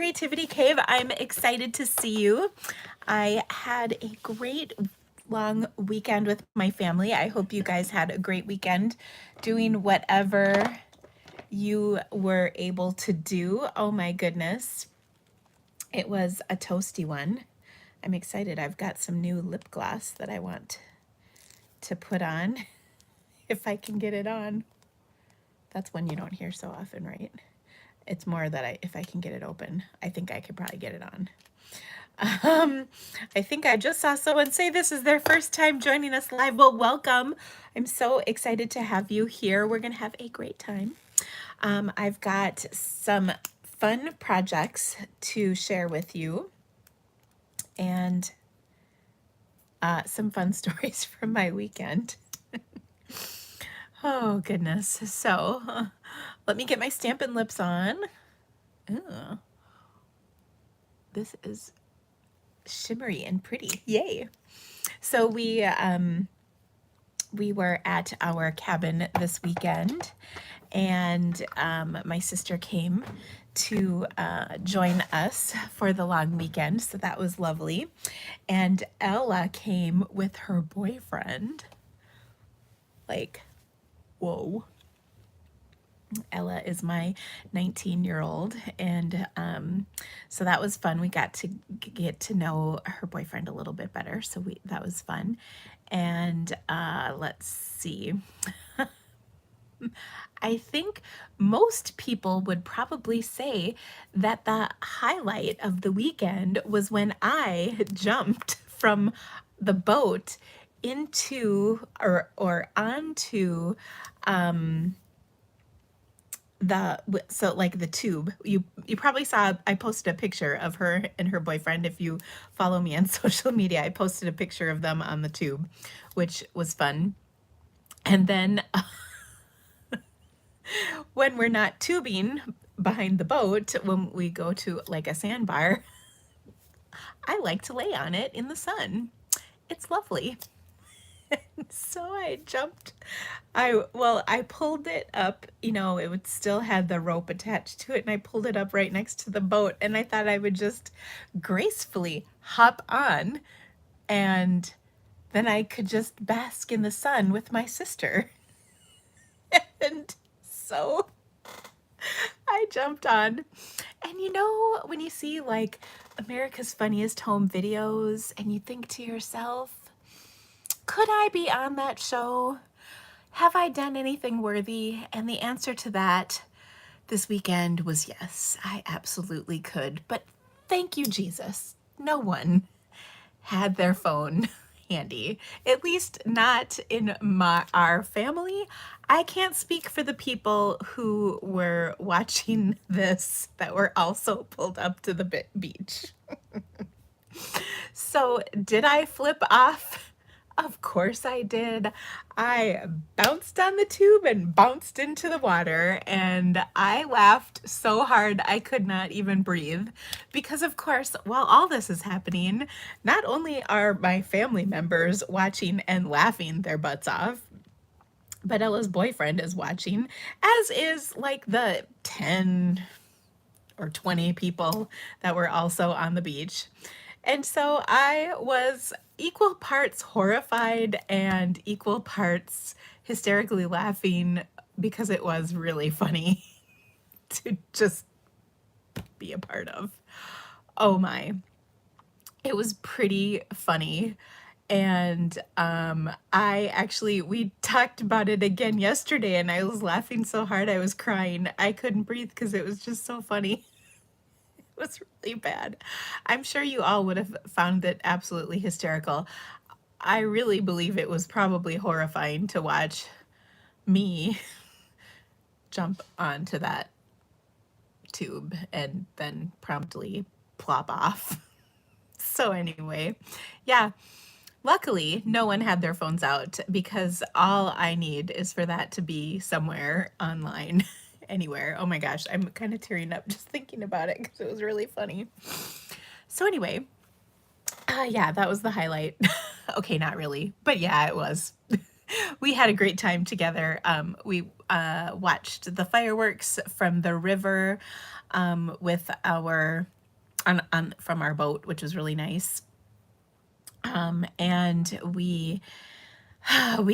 Creativity Cave. I'm excited to see you. I had a great long weekend with my family. I hope you guys had a great weekend doing whatever you were able to do. Oh my goodness. It was a toasty one. I'm excited. I've got some new lip gloss that I want to put on if I can get it on. That's one you don't hear so often, right? It's more that if I can get it open, I think I could probably get it on. I think I just saw someone say this is their first time joining us live. Well, welcome. I'm so excited to have you here. We're going to have a great time. I've got some fun projects to share with you and some fun stories from my weekend. Oh, goodness. So let me get my Stampin' Lips on. Ooh. This is shimmery and pretty. Yay. So we were at our cabin this weekend, and my sister came to join us for the long weekend, so that was lovely. And Ella came with her boyfriend. Like, whoa. Ella is my 19-year-old, and so that was fun. We got to get to know her boyfriend a little bit better, so that was fun. And let's see. I think most people would probably say that the highlight of the weekend was when I jumped from the boat into or onto the tube. You probably saw I posted a picture of her and her boyfriend. If you follow me on social media, I posted a picture of them on the tube, which was fun. And then when we're not tubing behind the boat, when we go to like a sandbar, I like to lay on it in the sun. It's lovely. So I jumped. I pulled it up, it would still had the rope attached to it, and I pulled it up right next to the boat, and I thought I would just gracefully hop on, and then I could just bask in the sun with my sister. And so I jumped on. And when you see like America's Funniest Home Videos and you think to yourself, could I be on that show? Have I done anything worthy? And the answer to that this weekend was yes, I absolutely could. But thank you, Jesus. No one had their phone handy, at least not in our family. I can't speak for the people who were watching this that were also pulled up to the beach. So did I flip off? Of course I did. I bounced on the tube and bounced into the water, and I laughed so hard I could not even breathe. Because of course, while all this is happening, not only are my family members watching and laughing their butts off, but Ella's boyfriend is watching, as is like the 10 or 20 people that were also on the beach. And so I was equal parts horrified and equal parts hysterically laughing because it was really funny to just be a part of. Oh my. It was pretty funny. And we talked about it again yesterday, and I was laughing so hard I was crying. I couldn't breathe because it was just so funny. Was really bad. I'm sure you all would have found it absolutely hysterical. I really believe it was probably horrifying to watch me jump onto that tube and then promptly plop off. So anyway, yeah, luckily no one had their phones out because all I need is for that to be somewhere online. Anywhere. Oh my gosh, I'm kind of tearing up just thinking about it because it was really funny. So anyway, yeah, that was the highlight. Okay, not really, but yeah, it was. We had a great time together. We watched the fireworks from the river with our from our boat, which was really nice. And we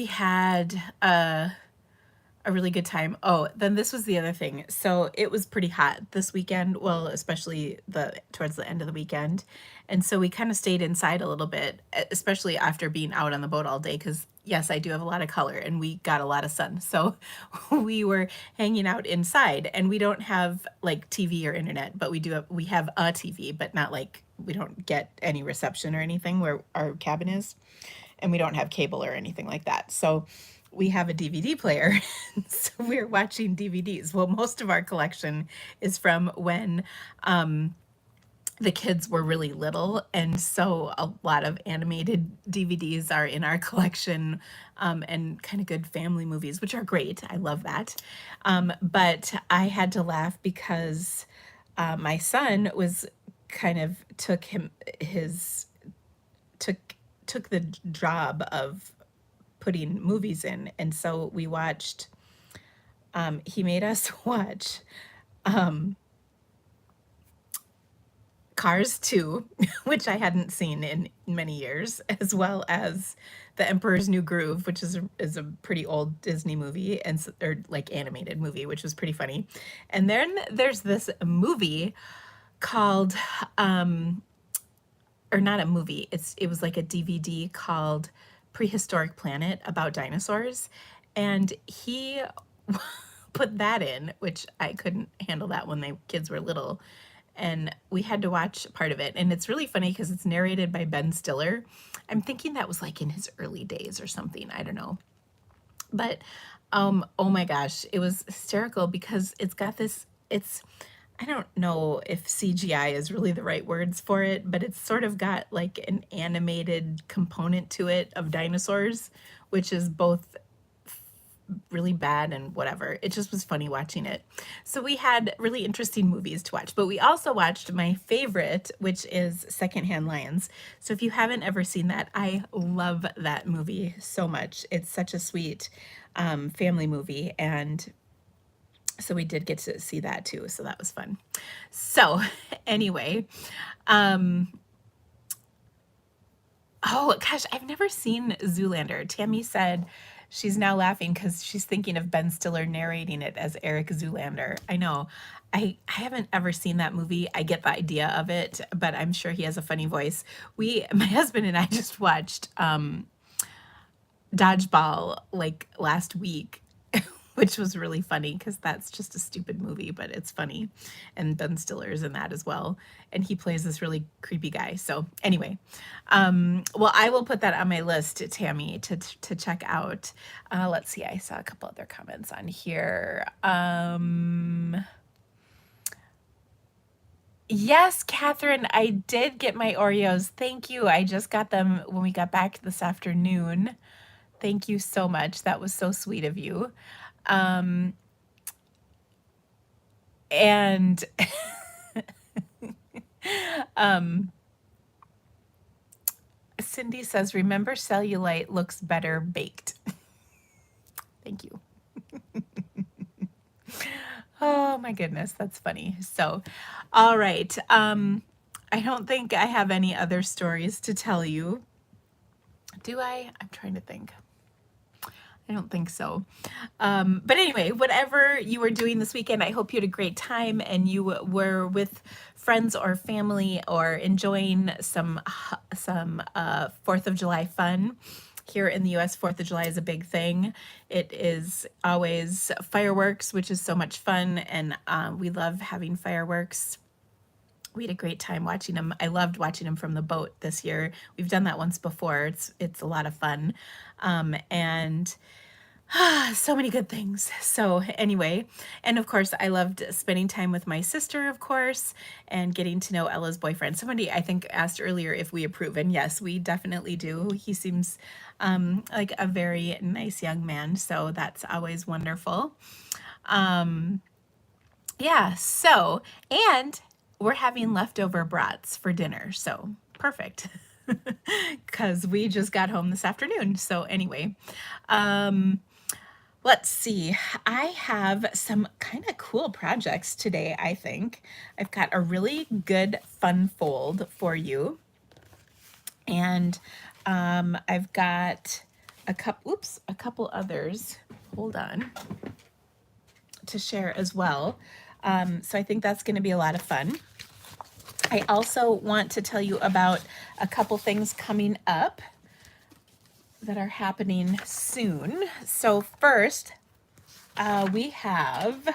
had a really good time. Oh, then this was the other thing. So it was pretty hot this weekend, well, especially the towards the end of the weekend. And so we kind of stayed inside a little bit, especially after being out on the boat all day because yes, I do have a lot of color and we got a lot of sun. So we were hanging out inside and we don't have like TV or internet, but we have a TV, but not like we don't get any reception or anything where our cabin is, and we don't have cable or anything like that. So we have a DVD player. So we're watching DVDs. Well, most of our collection is from when the kids were really little. And so a lot of animated DVDs are in our collection, and kind of good family movies, which are great. I love that. But I had to laugh because my son was kind of took took the job of putting movies in, and so we watched. He made us watch Cars 2, which I hadn't seen in many years, as well as The Emperor's New Groove, which is a pretty old Disney movie or like animated movie, which was pretty funny. And then there's this movie called or not a movie. It was like a DVD called Prehistoric Planet about dinosaurs, and he put that in, which I couldn't handle that when the kids were little, and we had to watch part of it. And it's really funny because it's narrated by Ben Stiller. I'm thinking that was like in his early days or something. I don't know, but oh my gosh, it was hysterical because it's got this. It's I don't know if CGI is really the right words for it, but it's sort of got like an animated component to it of dinosaurs, which is both really bad and whatever. It just was funny watching it. So we had really interesting movies to watch, but we also watched my favorite, which is Secondhand Lions. So if you haven't ever seen that, I love that movie so much. It's such a sweet family movie, and so we did get to see that too, so that was fun. So anyway, oh gosh, I've never seen Zoolander. Tammy said she's now laughing because she's thinking of Ben Stiller narrating it as Eric Zoolander. I know. I haven't ever seen that movie. I get the idea of it, but I'm sure he has a funny voice. My husband and I just watched Dodgeball like last week, which was really funny because that's just a stupid movie, but it's funny. And Ben Stiller's in that as well. And he plays this really creepy guy. So anyway, well, I will put that on my list, Tammy, to check out. Let's see, I saw a couple other comments on here. Yes, Catherine, I did get my Oreos. Thank you. I just got them when we got back this afternoon. Thank you so much. That was so sweet of you. And Cindy says, remember cellulite looks better baked. Thank you. Oh my goodness, that's funny. So, all right. I don't think I have any other stories to tell you. Do I? I'm trying to think. I don't think so. But anyway, whatever you were doing this weekend, I hope you had a great time and you were with friends or family or enjoying some 4th of July fun. Here in the US, 4th of July is a big thing. It is always fireworks, which is so much fun, and we love having fireworks. We had a great time watching them. I loved watching them from the boat this year. We've done that once before. It's a lot of fun. And so many good things. So anyway, and of course, I loved spending time with my sister, of course, and getting to know Ella's boyfriend. Somebody, I think, asked earlier if we approve, and yes, we definitely do. He seems like a very nice young man, so that's always wonderful. Yeah, so, and we're having leftover brats for dinner, so perfect. because we just got home this afternoon. So anyway, um, let's see. I have some kind of cool projects today, I think. I've got a really good fun fold for you. And I've got a couple others. Hold on. To share as well. So I think that's going to be a lot of fun. I also want to tell you about a couple things coming up that are happening soon. So first, we have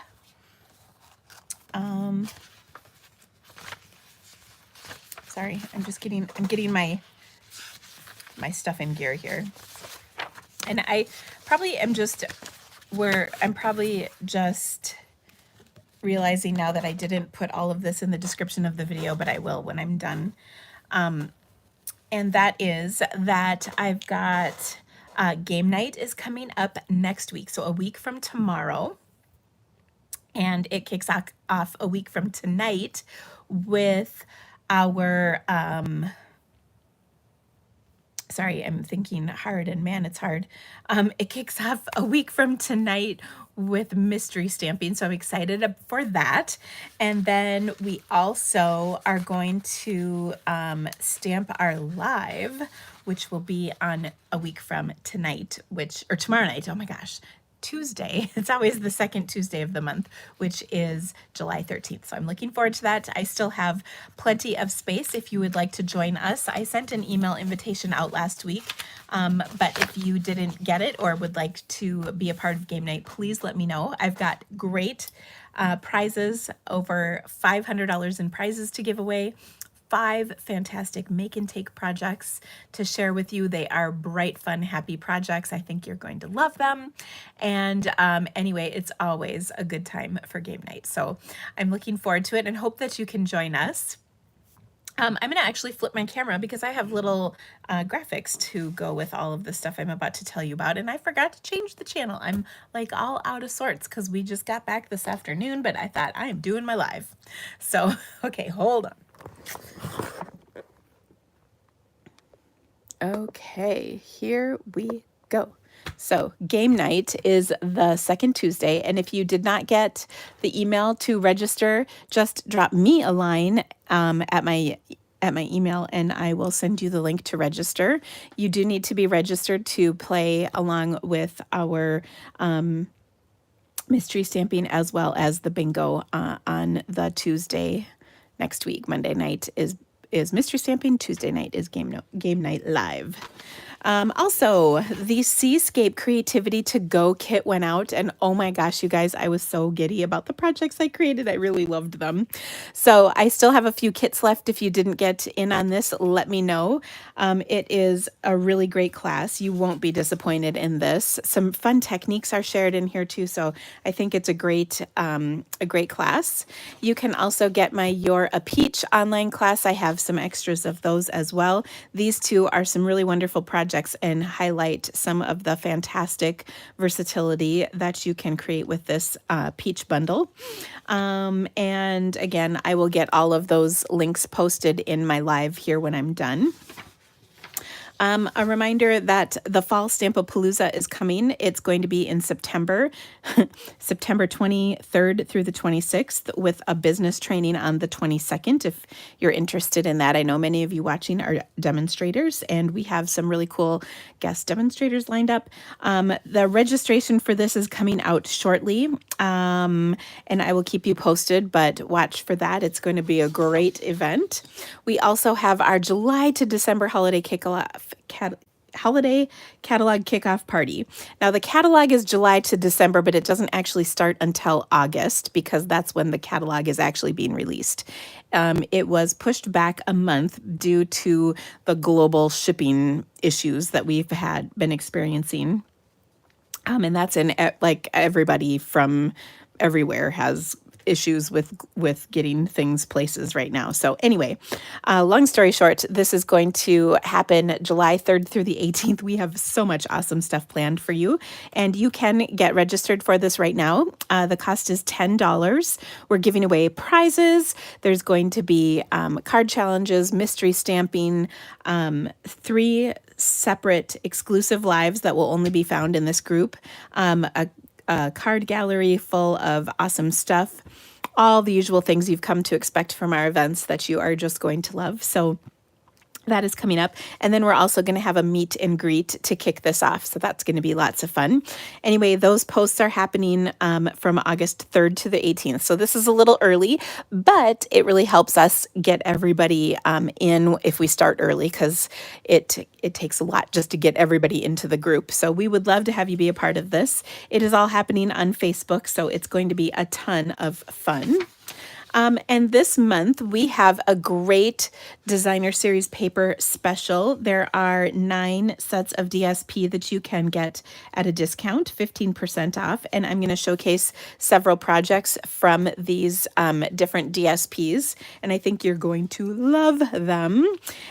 sorry, I'm getting my stuff in gear here. And I probably am just I'm probably just realizing now that I didn't put all of this in the description of the video, but I will when I'm done. And that is that I've got game night is coming up next week. So a week from tomorrow. And it kicks off a week from tonight with our, sorry, I'm thinking hard and man, it's hard. It kicks off a week from tonight with mystery stamping. So I'm excited for that. And then we also are going to stamp our live, which will be on a week from tonight, or tomorrow night. Oh my gosh. Tuesday. It's always the second Tuesday of the month, which is July 13th. So I'm looking forward to that. I still have plenty of space if you would like to join us. I sent an email invitation out last week, but if you didn't get it or would like to be a part of game night, please let me know. I've got great prizes, over $500 in prizes to give away. 5 fantastic make and take projects to share with you. They are bright, fun, happy projects. I think you're going to love them. And anyway, it's always a good time for game night. So I'm looking forward to it and hope that you can join us. I'm going to actually flip my camera because I have little graphics to go with all of the stuff I'm about to tell you about. And I forgot to change the channel. I'm like all out of sorts because we just got back this afternoon, but I thought I am doing my live. So, okay, hold on. Okay, here we go. So game night is the second Tuesday, and if you did not get the email to register, just drop me a line at my email and I will send you the link to register. You do need to be registered to play along with our mystery stamping as well as the bingo on the Tuesday next week. Monday night is mystery stamping. Tuesday night is game night live. Also, the Seascape Creativity to Go kit went out, and oh my gosh, you guys, I was so giddy about the projects I created. I really loved them. So I still have a few kits left. If you didn't get in on this, let me know. It is a really great class. You won't be disappointed in this. Some fun techniques are shared in here too, so I think it's a great class. You can also get my You're a Peach online class. I have some extras of those as well. These two are some really wonderful projects and highlight some of the fantastic versatility that you can create with this peach bundle. And again, I will get all of those links posted in my live here when I'm done. A reminder that the Fall Stampapalooza is coming. It's going to be in September, September 23rd through the 26th, with a business training on the 22nd. If you're interested in that, I know many of you watching are demonstrators, and we have some really cool guest demonstrators lined up. The registration for this is coming out shortly, and I will keep you posted, but watch for that. It's going to be a great event. We also have our July to December holiday holiday catalog kickoff party. Now the catalog is July to December, but it doesn't actually start until August because that's when the catalog is actually being released. It was pushed back a month due to the global shipping issues that we've been experiencing. And that's like everybody from everywhere has issues with getting things places right now. So anyway, long story short, this is going to happen July 3rd through the 18th. We have so much awesome stuff planned for you, and you can get registered for this right now. The cost is $10. We're giving away prizes. There's going to be card challenges, mystery stamping, 3 separate exclusive lives that will only be found in this group, a card gallery full of awesome stuff, all the usual things you've come to expect from our events that you are just going to love. So that is coming up. And then we're also going to have a meet and greet to kick this off. So that's going to be lots of fun. Anyway, those posts are happening from August 3rd to the 18th. So this is a little early, but it really helps us get everybody in if we start early, because it takes a lot just to get everybody into the group. So we would love to have you be a part of this. It is all happening on Facebook, so it's going to be a ton of fun. And this month we have a great designer series paper special. There are 9 sets of DSP that you can get at a discount, 15% off. And I'm going to showcase several projects from these different DSPs. And I think you're going to love them.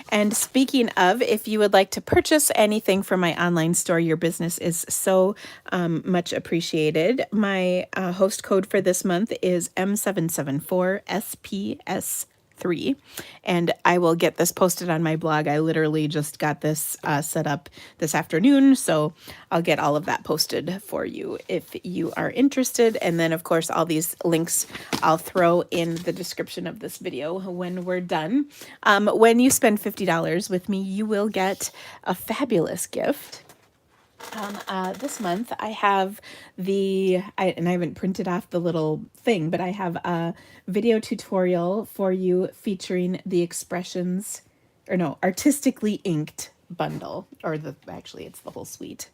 And speaking of, if you would like to purchase anything from my online store, your business is so much appreciated. My host code for this month is M774SPS3, and I will get this posted on my blog. I literally just got this set up this afternoon, so I'll get all of that posted for you if you are interested. And then, of course, all these links I'll throw in the description of this video when we're done. When you spend $50 with me, you will get a fabulous gift. This month I have and I haven't printed off the little thing, but I have a video tutorial for you featuring the Artistically Inked bundle, actually it's the whole suite.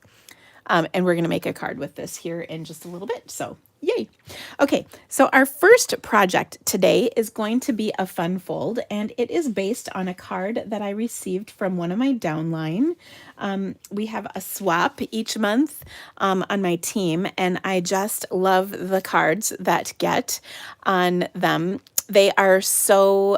And we're going to make a card with this here in just a little bit. So yay. Okay, so our first project today is going to be a fun fold, and it is based on a card that I received from one of my downline. We have a swap each month on my team, and I just love the cards that get on them. They are so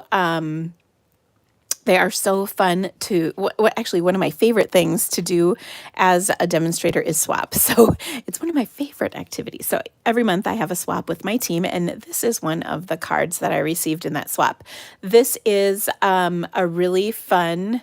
fun to, actually one of my favorite things to do as a demonstrator is swap. So it's one of my favorite activities. So every month I have a swap with my team, and this is one of the cards that I received in that swap. This is a really fun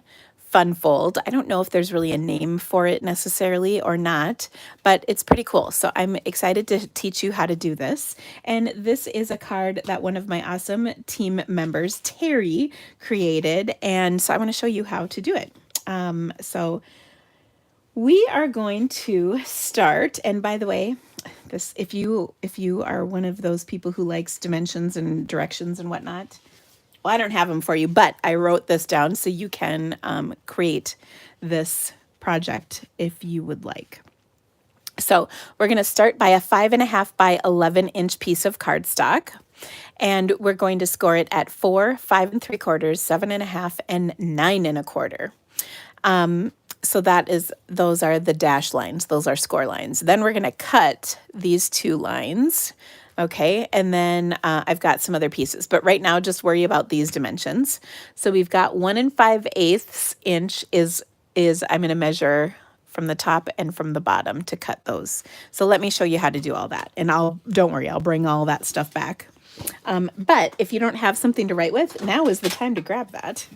fold. I don't know if there's really a name for it necessarily or not, but it's pretty cool. So I'm excited to teach you how to do this. And this is a card that one of my awesome team members, Terry, created. And so I want to show you how to do it. So we are going to start. And by the way, this, if you are one of those people who likes dimensions and directions and whatnot, well, I don't have them for you, but I wrote this down so you can create this project if you would like. So we're going to start by a 5.5 by 11 inch piece of cardstock, and we're going to score it at 4, 5 3/4, 7.5, and 9 1/4. So those are the dash lines. Those are score lines. Then we're going to cut these 2 lines. Okay, and then I've got some other pieces, but right now just worry about these dimensions. So we've got 1 5/8 inch is I'm going to measure from the top and from the bottom to cut those. So let me show you how to do all that, and don't worry, I'll bring all that stuff back. But if you don't have something to write with, now is the time to grab that.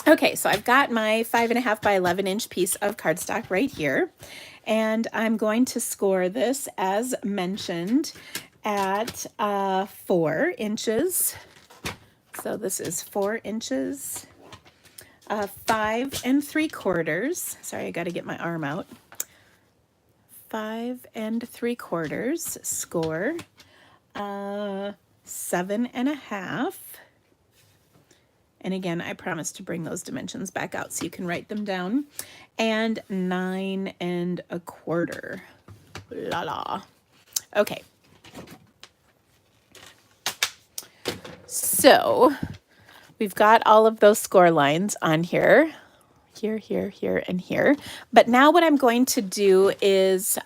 Okay, so I've got my 5.5 by 11 inch piece of cardstock right here. And I'm going to score this, as mentioned, at 4 inches. So this is 4 inches, 5 3/4. Sorry, I got to get my arm out. 5 3/4 score, 7.5. And again, I promise to bring those dimensions back out so you can write them down. And 9 1/4. La la. Okay. So we've got all of those score lines on here. Here, here, here, and here. But now what I'm going to do is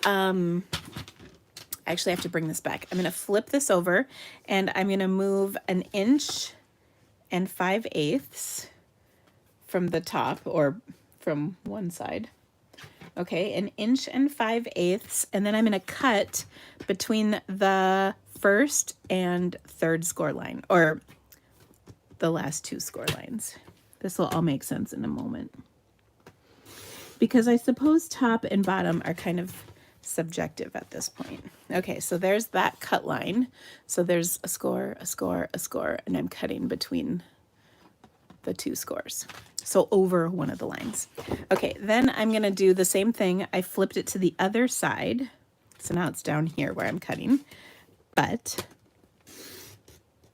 I actually have to bring this back. I'm going to flip this over and I'm going to move 1 5/8 from the top, or from one side. Okay, 1 5/8, and then I'm going to cut between the first and third score line, or the last 2 score lines. This will all make sense in a moment, because I suppose top and bottom are kind of subjective at this point. Okay, so there's that cut line. So there's a score, a score, a score, and I'm cutting between the 2 scores. So over one of the lines. Okay, then I'm gonna do the same thing. I flipped it to the other side. So now it's down here where I'm cutting, but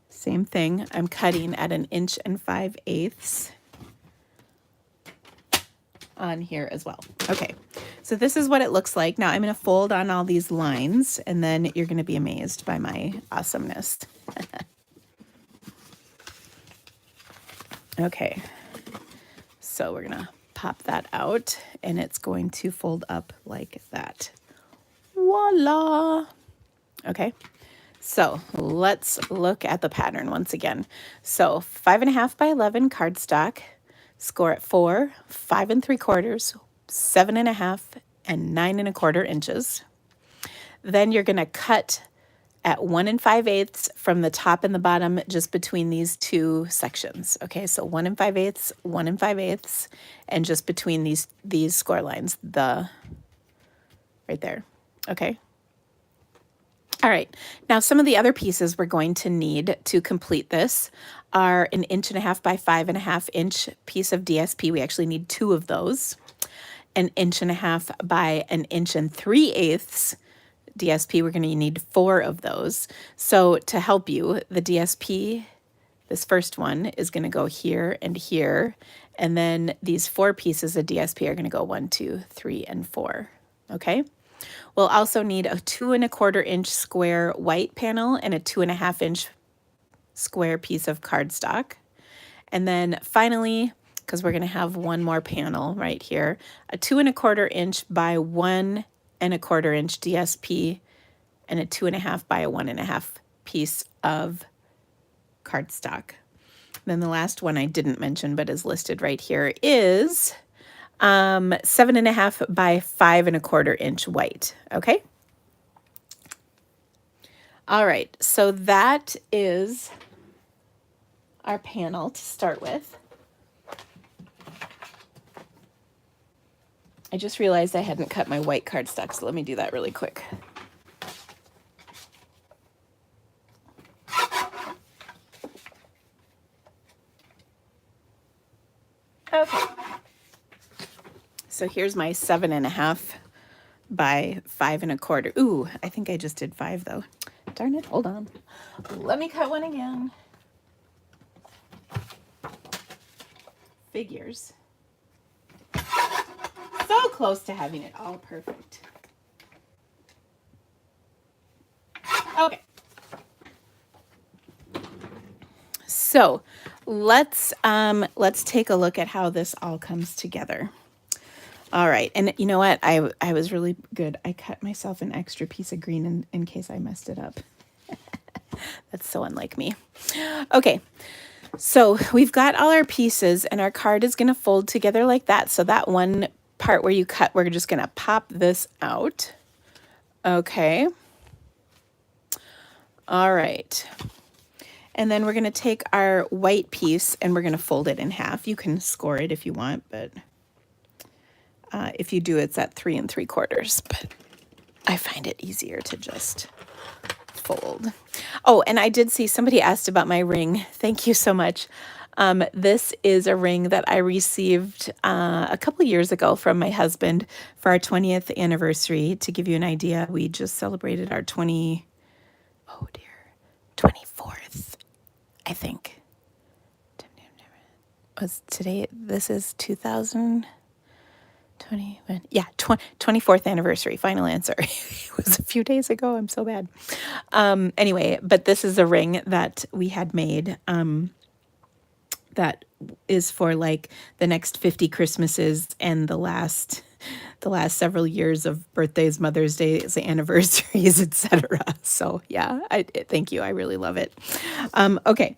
same thing. I'm cutting at 1 5/8 on here as well. Okay, so this is what it looks like. Now I'm going to fold on all these lines, and then you're going to be amazed by my awesomeness. Okay, so we're going to pop that out, and it's going to fold up like that. Voila! Okay, so let's look at the pattern once again. So 5.5 by 11 cardstock. Score at 4, 5 3/4, 7.5, and 9 1/4 inches. Then you're going to cut at 1 5/8 from the top and the bottom, just between these 2 sections. Okay, so 1 5/8, 1 5/8, and just between these score lines, right there. Okay. All right, now some of the other pieces we're going to need to complete this are 1.5 inch by 5.5 inch piece of DSP. We actually need 2 of those. 1.5 inch by 1 3/8 inches DSP. We're going to need 4 of those. So to help you, the DSP, this first one, is going to go here and here, and then these 4 pieces of DSP are going to go 1, 2, 3, and 4. Okay. We'll also need a 2 1/4 inch square white panel and a 2.5 inch square piece of cardstock. And then finally, because we're going to have one more panel right here, a 2 1/4 inch by 1 1/4 inch DSP and a 2.5 by 1.5 piece of cardstock. Then the last one I didn't mention but is listed right here is 7.5 by 5 1/4 inch white. Okay. All right. So that is our panel to start with. I just realized I hadn't cut my white cardstock, so let me do that really quick. Okay. So here's my 7.5 by 5 1/4. Ooh, I think I just did 5 though. Darn it, hold on. Let me cut one again. Figures. So close to having it all perfect. Okay. So let's take a look at how this all comes together. All right, and you know what? I was really good. I cut myself an extra piece of green in case I messed it up. That's so unlike me. Okay, so we've got all our pieces, and our card is going to fold together like that. So that one part where you cut, we're just going to pop this out. Okay. All right. And then we're going to take our white piece and we're going to fold it in half. You can score it if you want, but if you do, it's at 3 3/4. But I find it easier to just fold. Oh, and I did see somebody asked about my ring. Thank you so much. This is a ring that I received a couple years ago from my husband for our 20th anniversary. To give you an idea, we just celebrated our 24th, I think. Was today, this is 2020, yeah, 24th anniversary, final answer. It was a few days ago, I'm so bad. Anyway, but this is a ring that we had made that is for like the next 50 Christmases and the last the last several years of birthdays, Mother's Days, anniversaries, etc. So yeah, thank you. I really love it. Okay,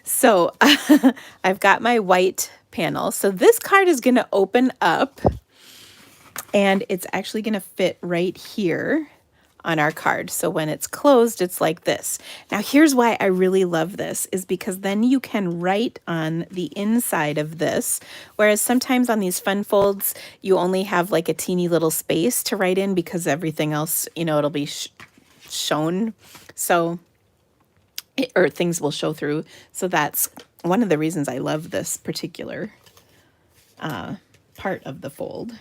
so I've got my white panel. So this card is going to open up, and it's actually going to fit right here on our card. So when it's closed, it's like this. Now here's why I really love this, is because then you can write on the inside of this, whereas sometimes on these fun folds, you only have like a teeny little space to write in because everything else, you know, it'll be shown. So, or things will show through. So that's one of the reasons I love this particular part of the fold.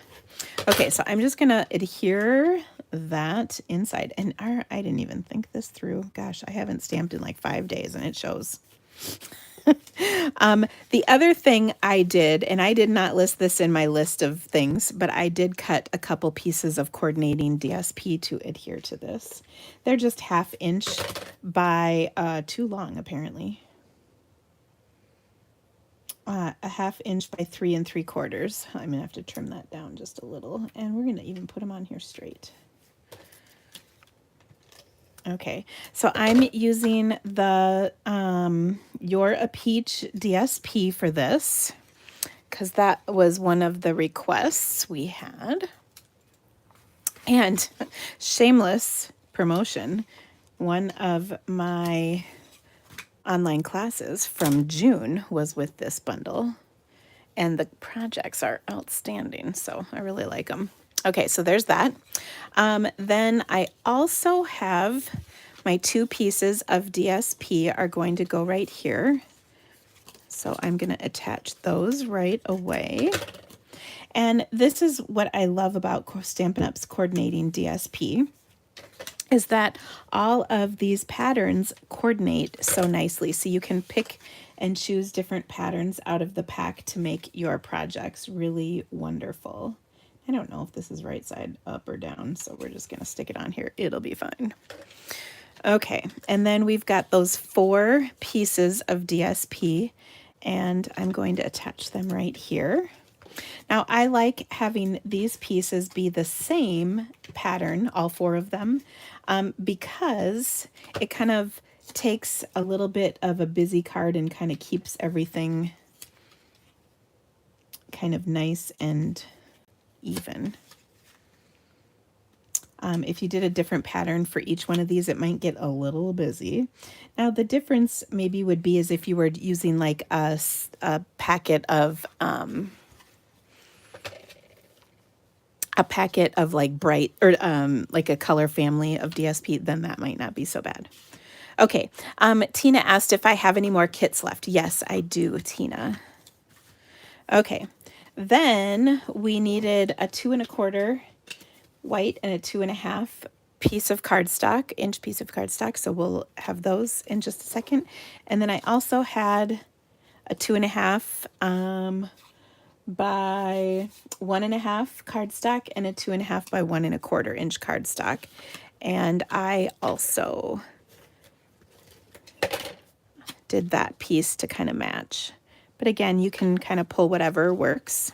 Okay, so I'm just gonna adhere that inside, and I didn't even think this through. Gosh, I haven't stamped in like 5 days and it shows. The other thing I did, and I did not list this in my list of things, but I did cut a couple pieces of coordinating DSP to adhere to this. They're just 1/2 inch by too long, apparently. 1/2 inch by 3 3/4. I'm gonna have to trim that down just a little, and we're gonna even put them on here straight. Okay, so I'm using the You're a Peach DSP for this, because that was one of the requests we had. And shameless promotion, one of my online classes from June was with this bundle, and the projects are outstanding, so I really like them. Okay, so there's that. Then I also have my 2 pieces of DSP are going to go right here. So I'm going to attach those right away. And this is what I love about Stampin' Up's coordinating DSP, is that all of these patterns coordinate so nicely. So you can pick and choose different patterns out of the pack to make your projects really wonderful. I don't know if this is right side up or down, so we're just going to stick it on here. It'll be fine. Okay, and then we've got those 4 pieces of DSP, and I'm going to attach them right here. Now, I like having these pieces be the same pattern, all 4 of them, because it kind of takes a little bit of a busy card and kind of keeps everything kind of nice and even. If you did a different pattern for each one of these, it might get a little busy. Now, the difference maybe would be is if you were using like a packet of like bright or like a color family of DSP, then that might not be so bad. Okay, Tina asked if I have any more kits left. Yes, I do, Tina. Okay, then we needed a 2 1/4 white and a 2 1/2 piece of cardstock, inch piece of cardstock. So we'll have those in just a second. And then I also had a 2 1/2 by 1 1/2 cardstock and a 2 1/2 by 1 1/4 inch cardstock. And I also did that piece to kind of match. But again, you can kind of pull whatever works.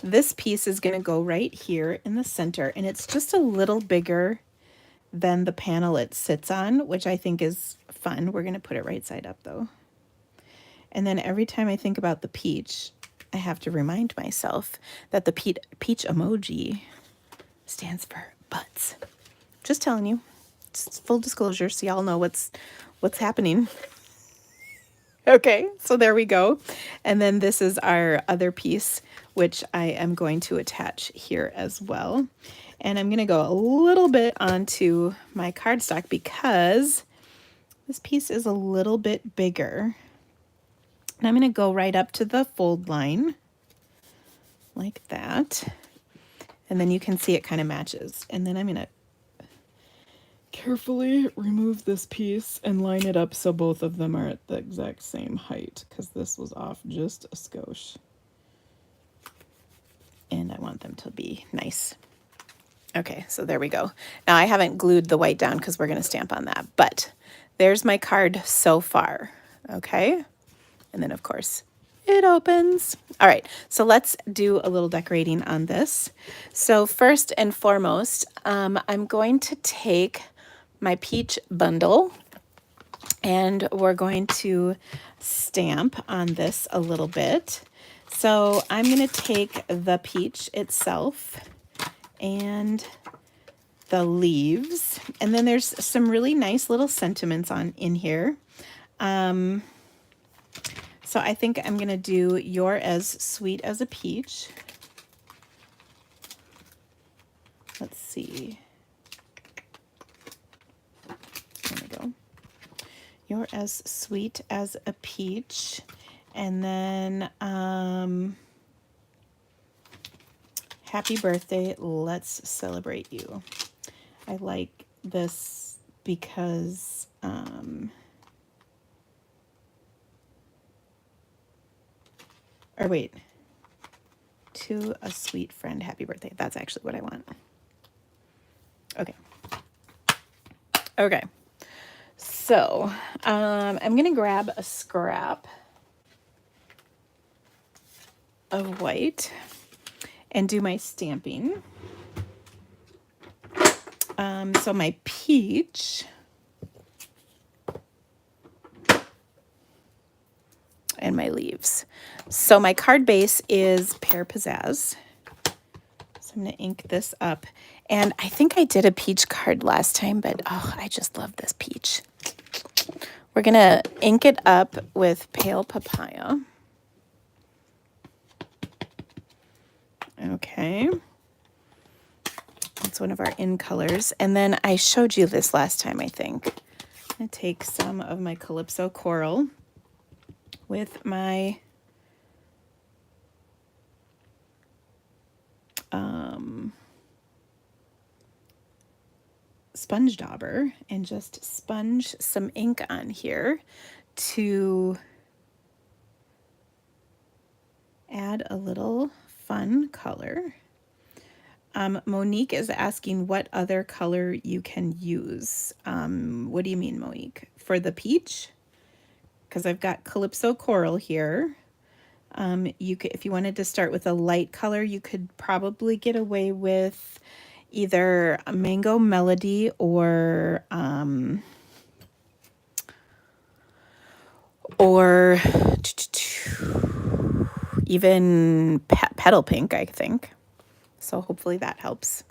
This piece is going to go right here in the center, and it's just a little bigger than the panel it sits on, which I think is fun. We're going to put it right side up though. And then every time I think about the peach, I have to remind myself that the peach emoji stands for butts. Just telling you, it's full disclosure, so y'all know what's happening. Okay, so there we go. And then this is our other piece, which I am going to attach here as well. And I'm going to go a little bit onto my cardstock because this piece is a little bit bigger. And I'm going to go right up to the fold line like that. And then you can see it kind of matches. And then I'm going to carefully remove this piece and line it up so both of them are at the exact same height, because this was off just a skosh. And I want them to be nice. Okay, so there we go. Now I haven't glued the white down because we're going to stamp on that, but there's my card so far. Okay, and then of course it opens. All right, so let's do a little decorating on this. So first and foremost, I'm going to take my peach bundle and we're going to stamp on this a little bit. So I'm going to take the peach itself and the leaves, and then there's some really nice little sentiments in here. So I think I'm going to do You're as Sweet as a Peach. Let's see. There we go. You're as sweet as a peach. And then happy birthday, let's celebrate you. I like this because or wait, to a sweet friend, happy birthday. That's actually what I want. Okay. Okay. So I'm going to grab a scrap of white and do my stamping. So my peach and my leaves. So my card base is Pear Pizzazz. So I'm going to ink this up. And I think I did a peach card last time, but oh, I just love this peach. We're going to ink it up with Pale Papaya. Okay. That's one of our in colors. And then I showed you this last time, I think. I'm going to take some of my Calypso Coral with my sponge dauber and just sponge some ink on here to add a little fun color. Monique is asking what other color you can use. What do you mean, Monique? For the peach? Because I've got Calypso Coral here. You could, if you wanted to start with a light color, you could probably get away with either a Mango Melody or even Petal Pink, I think. So hopefully that helps.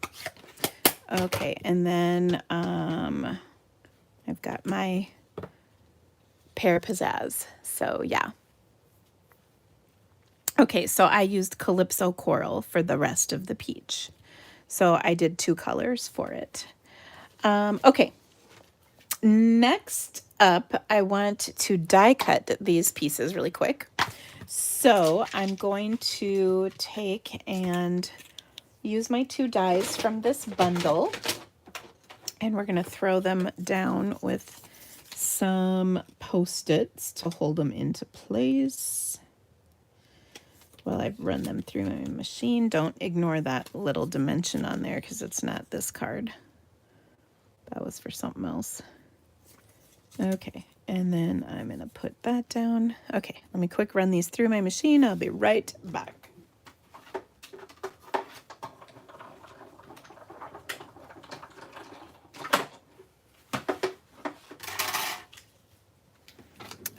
Okay, and then I've got my Pear Pizzazz. So yeah. Okay, so I used Calypso Coral for the rest of the peach. So I did 2 colors for it. Okay, next up, I want to die cut these pieces really quick. So I'm going to take and use my 2 dies from this bundle, and we're going to throw them down with some Post-its to hold them into place. Well, I've run them through my machine. Don't ignore that little dimension on there because it's not this card. That was for something else. Okay, and then I'm going to put that down. Okay, let me quick run these through my machine. I'll be right back.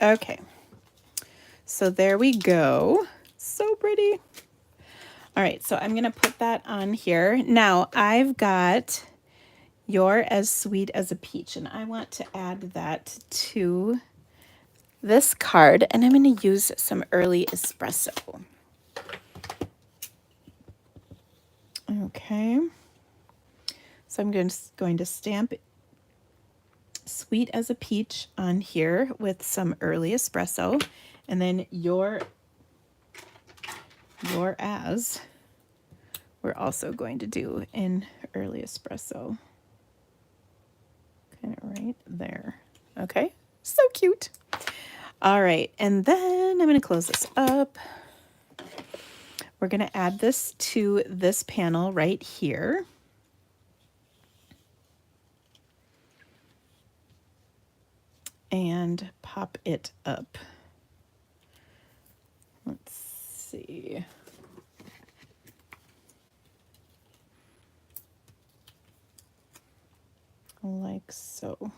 Okay, so there we go. So pretty. All right, so I'm going to put that on here. Now, I've got You're as Sweet as a Peach, and I want to add that to this card, and I'm going to use some early espresso. Okay, so I'm going to stamp Sweet as a Peach on here with some early espresso, and then You're as we're also going to do in early espresso. Kind of right there. Okay, so cute. All right, and then I'm going to close this up. We're going to add this to this panel right here. And pop it up. see. Like so.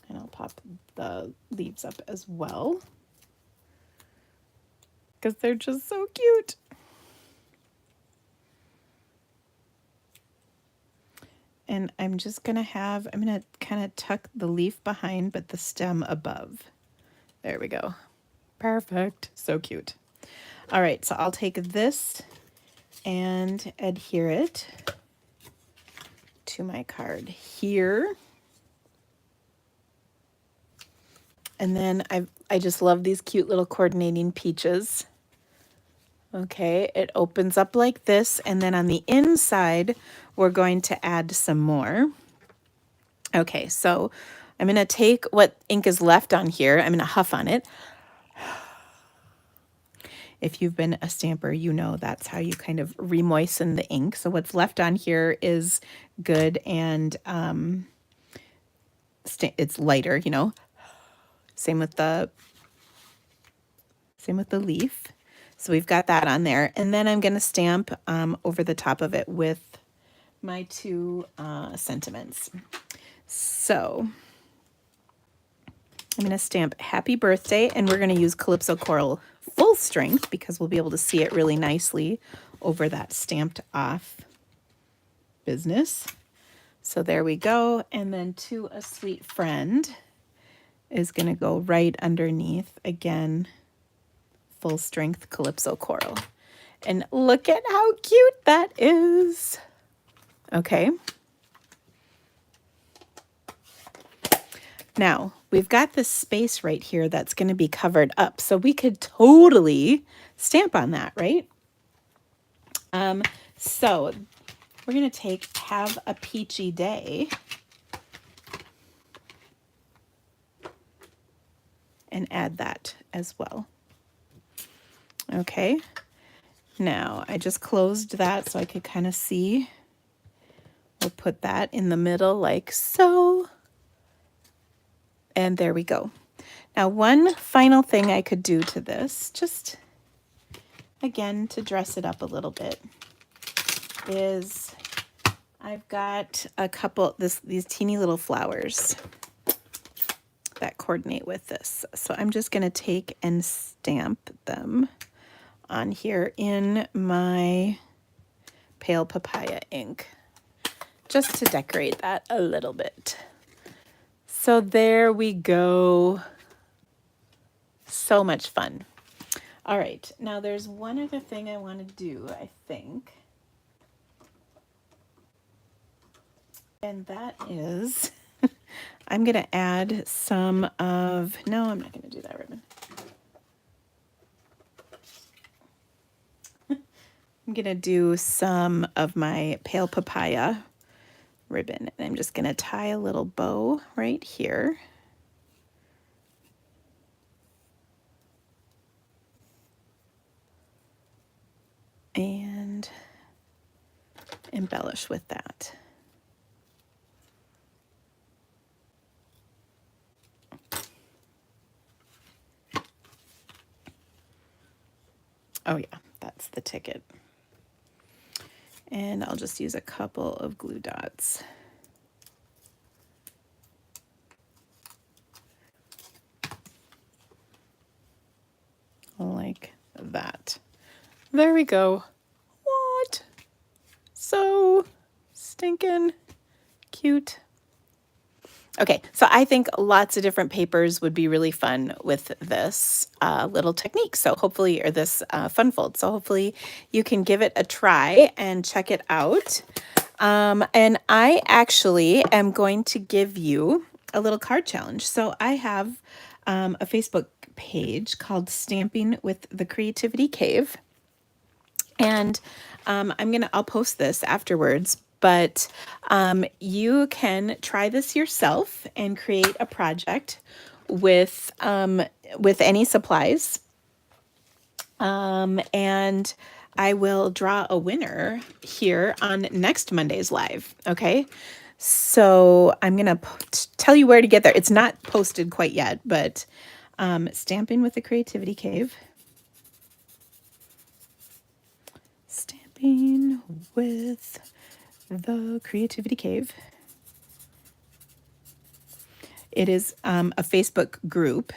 And I'll pop the leaves up as well, because they're just so cute. And I'm just going to kind of tuck the leaf behind, but the stem above. There we go. Perfect. So cute. All right, so I'll take this and adhere it to my card here. And then I just love these cute little coordinating peaches. Okay, it opens up like this, and then on the inside, we're going to add some more. Okay, so I'm going to take what ink is left on here. I'm going to huff on it. If you've been a stamper, you know that's how you kind of remoisten the ink. So what's left on here is good, and it's lighter, you know. Same with the leaf. So we've got that on there. And then I'm going to stamp over the top of it with my two sentiments. So I'm going to stamp Happy Birthday, and we're going to use Calypso Coral full strength because we'll be able to see it really nicely over that stamped off business. So there we go. And then To a Sweet Friend is going to go right underneath, again, full strength Calypso Coral. And look at how cute that is. Okay. Now, we've got this space right here that's going to be covered up. So we could totally stamp on that, right? So we're going to take Have a Peachy Day and add that as well. Okay. Now, I just closed that so I could kind of see. We'll put that in the middle like so. And there we go. Now, one final thing I could do to this, just again to dress it up a little bit, is I've got a couple, these teeny little flowers that coordinate with this. So I'm just going to take and stamp them on here in my Pale Papaya ink, just to decorate that a little bit. So there we go. So much fun. All right, now there's one other thing I want to do, I think. And that is, I'm going to add some of, no, I'm not going to do that ribbon. I'm going to do some of my Pale Papaya ribbon. And I'm just going to tie a little bow right here. And embellish with that. Oh yeah, that's the ticket. And I'll just use a couple of glue dots. Like that. There we go. What? So stinking cute. Okay, so I think lots of different papers would be really fun with this little technique. So hopefully, or this fun fold. So hopefully you can give it a try and check it out. And I actually am going to give you a little card challenge. So I have a Facebook page called Stamping with the Creativity Cave. And I'll post this afterwards, but you can try this yourself and create a project with any supplies. And I will draw a winner here on next Monday's live. Okay. So I'm going to tell you where to get there. It's not posted quite yet, but Stamping with the Creativity Cave. Stamping with the Creativity Cave. It is a Facebook group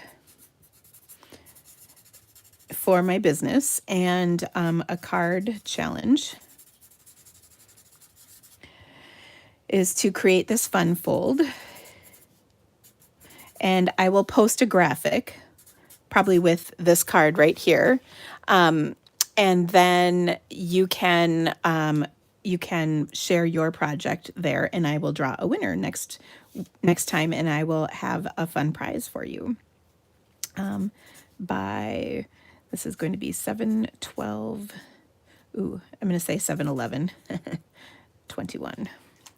for my business and a card challenge is to create this fun fold. And I will post a graphic, probably with this card right here. And then you can share your project there, and I will draw a winner next time, and I will have a fun prize for you. This is going to be 7/12. Ooh, I'm going to say 7/11, 21.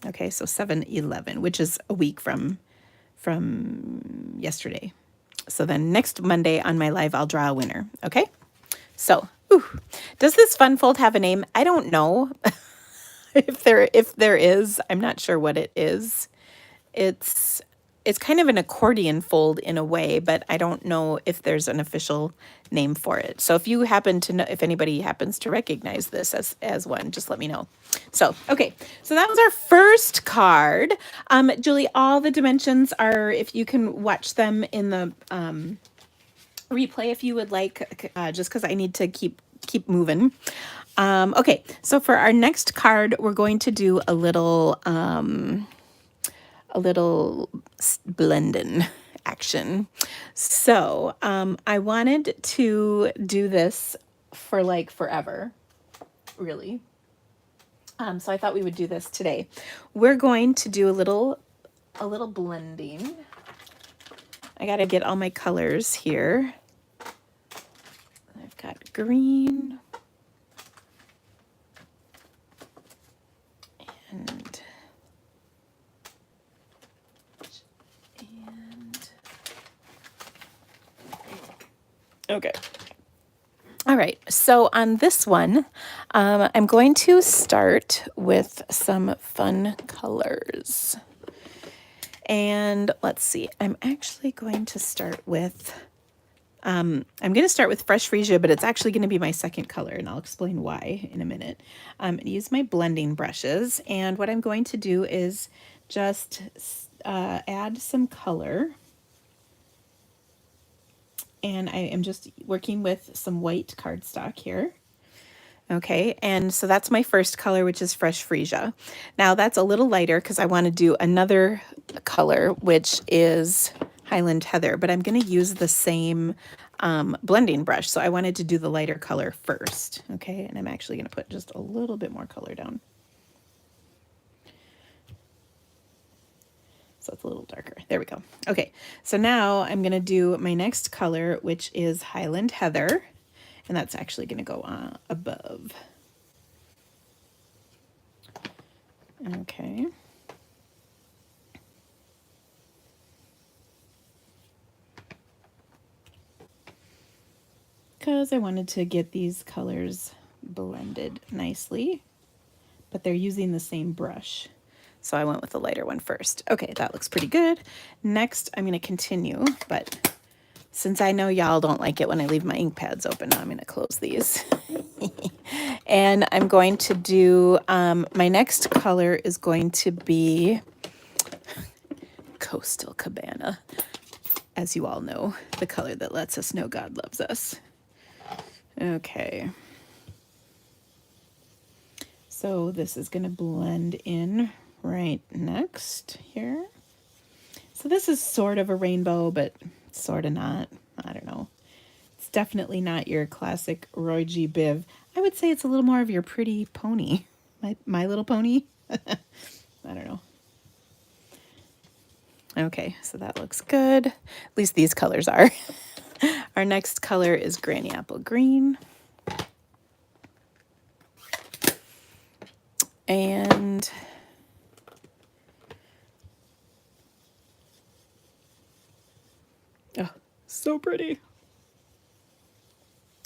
Okay, so 7/11, which is a week from yesterday. So then next Monday on my live, I'll draw a winner. Okay, so does this fun fold have a name? I don't know. If there is, I'm not sure what it is. It's kind of an accordion fold in a way, but I don't know if there's an official name for it. So if you happen to know, if anybody happens to recognize this as one, just let me know. So, okay, so that was our first card. Julie, all the dimensions are, if you can watch them in the replay if you would like, just because I need to keep moving. Okay, so for our next card, we're going to do a little blending action. So I wanted to do this for like forever, really. So I thought we would do this today. We're going to do a little blending. I got to get all my colors here. I've got green and okay. All right, so on this one, I'm going to start with some fun colors. And let's see, I'm actually going to start with, Fresh Freesia, but it's actually going to be my second color, and I'll explain why in a minute. Use my blending brushes, and what I'm going to do is just add some color. And I am just working with some white cardstock here. Okay, and so that's my first color, which is Fresh Freesia. Now that's a little lighter because I want to do another color, which is Highland Heather, but I'm going to use the same blending brush. So I wanted to do the lighter color first. Okay, and I'm actually going to put just a little bit more color down. So it's a little darker. There we go. Okay, so now I'm going to do my next color, which is Highland Heather, and that's actually going to go above. Okay. Because I wanted to get these colors blended nicely, but they're using the same brush. So I went with the lighter one first. Okay, that looks pretty good. Next, I'm going to continue, but since I know y'all don't like it when I leave my ink pads open, I'm going to close these. And I'm going to do, my next color is going to be Coastal Cabana. As you all know, the color that lets us know God loves us. Okay. So this is going to blend in right next here. So this is sort of a rainbow, but sort of not. I don't know. It's definitely not your classic Roy G. Biv. I would say it's a little more of your Pretty Pony. My Little Pony. I don't know. Okay, so that looks good. At least these colors are. Our next color is Granny Apple Green. And oh, so pretty.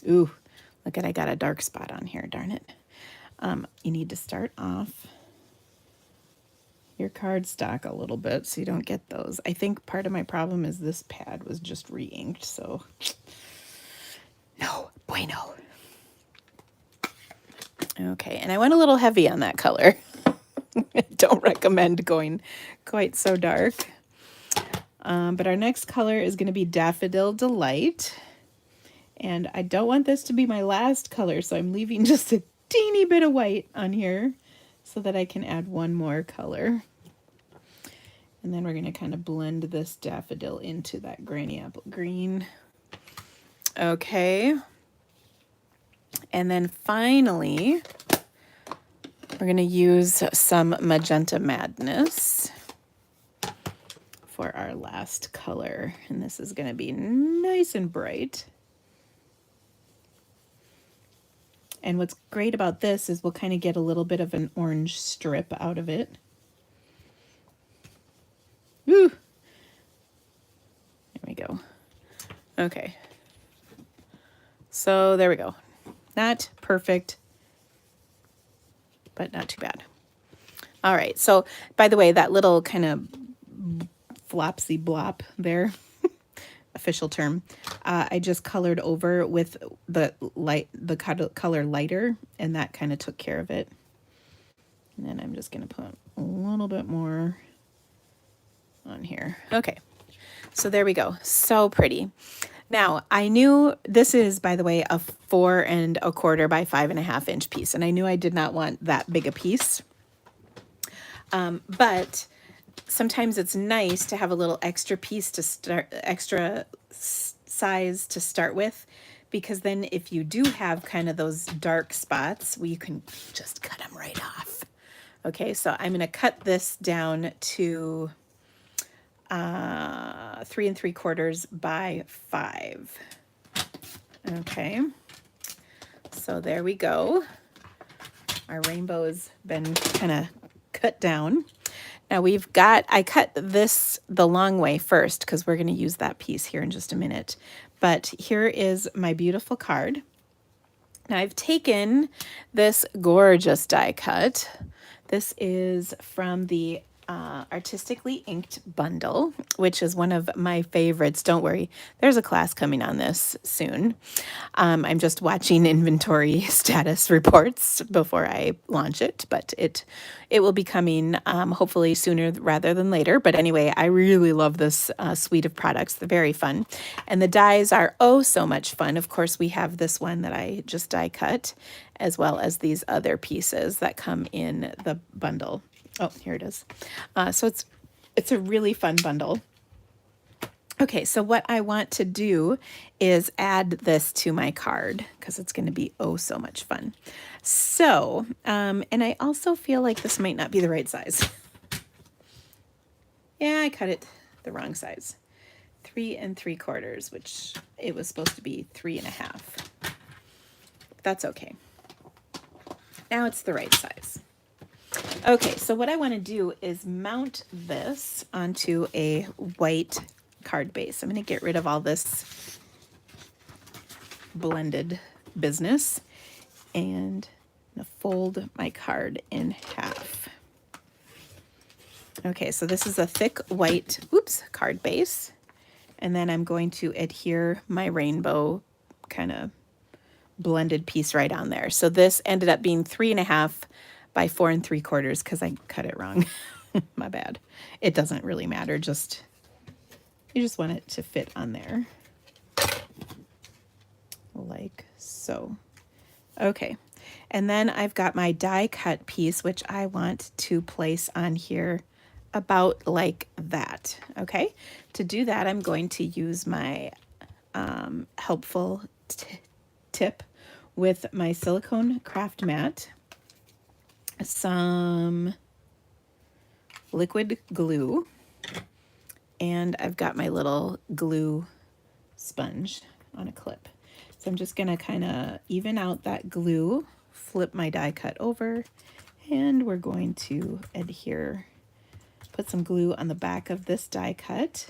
Ooh, look at, I got a dark spot on here, darn it. You need to start off your cardstock a little bit so you don't get those. I think part of my problem is this pad was just re-inked, so no bueno. Okay, and I went a little heavy on that color. Don't recommend going quite so dark. But our next color is going to be Daffodil Delight. And I don't want this to be my last color, so I'm leaving just a teeny bit of white on here so that I can add one more color. And then we're going to kind of blend this daffodil into that granny apple green. Okay. And then finally, we're going to use some Magenta Madness for our last color. And this is going to be nice and bright. And what's great about this is we'll kind of get a little bit of an orange strip out of it. Woo! There we go. Okay. So there we go. Not perfect, but not too bad. All right. So by the way, that little kind of flopsy blop there, official term, I just colored over with the color lighter, and that kind of took care of it. And then I'm just going to put a little bit more on here. Okay. So there we go. So pretty. Now, I knew this is, by the way, a 4 1/4 by 5.5 inch piece, and I knew I did not want that big a piece. But sometimes it's nice to have a little extra piece to start, extra size to start with, because then if you do have kind of those dark spots, well, you can just cut them right off. Okay, so I'm going to cut this down to 3 3/4 by 5. Okay, so there we go. Our rainbow has been kind of cut down. Now we've got, I cut this the long way first because we're going to use that piece here in just a minute. But here is my beautiful card. Now I've taken this gorgeous die cut. This is from the Artistically Inked bundle, which is one of my favorites. Don't worry, there's a class coming on this soon. I'm just watching inventory status reports before I launch it, but it will be coming hopefully sooner rather than later. But anyway, I really love this suite of products. They're very fun, and the dies are oh so much fun. Of course, we have this one that I just die cut, as well as these other pieces that come in the bundle. Oh, here it is. So it's a really fun bundle. Okay, so what I want to do is add this to my card because it's going to be oh so much fun. So, and I also feel like this might not be the right size. Yeah, I cut it the wrong size. 3 3/4, which it was supposed to be 3 1/2. That's okay. Now it's the right size. Okay, so what I want to do is mount this onto a white card base. I'm going to get rid of all this blended business and I'm going to fold my card in half. Okay, so this is a thick white, card base. And then I'm going to adhere my rainbow kind of blended piece right on there. So this ended up being 3 1/2 by 4 3/4 because I cut it wrong. My bad. It doesn't really matter. You just want it to fit on there. Like so. Okay. And then I've got my die cut piece, which I want to place on here about like that. Okay. To do that, I'm going to use my helpful tip with my silicone craft mat, some liquid glue, and I've got my little glue sponge on a clip. So I'm just going to kind of even out that glue, flip my die cut over, and we're going to adhere, put some glue on the back of this die cut.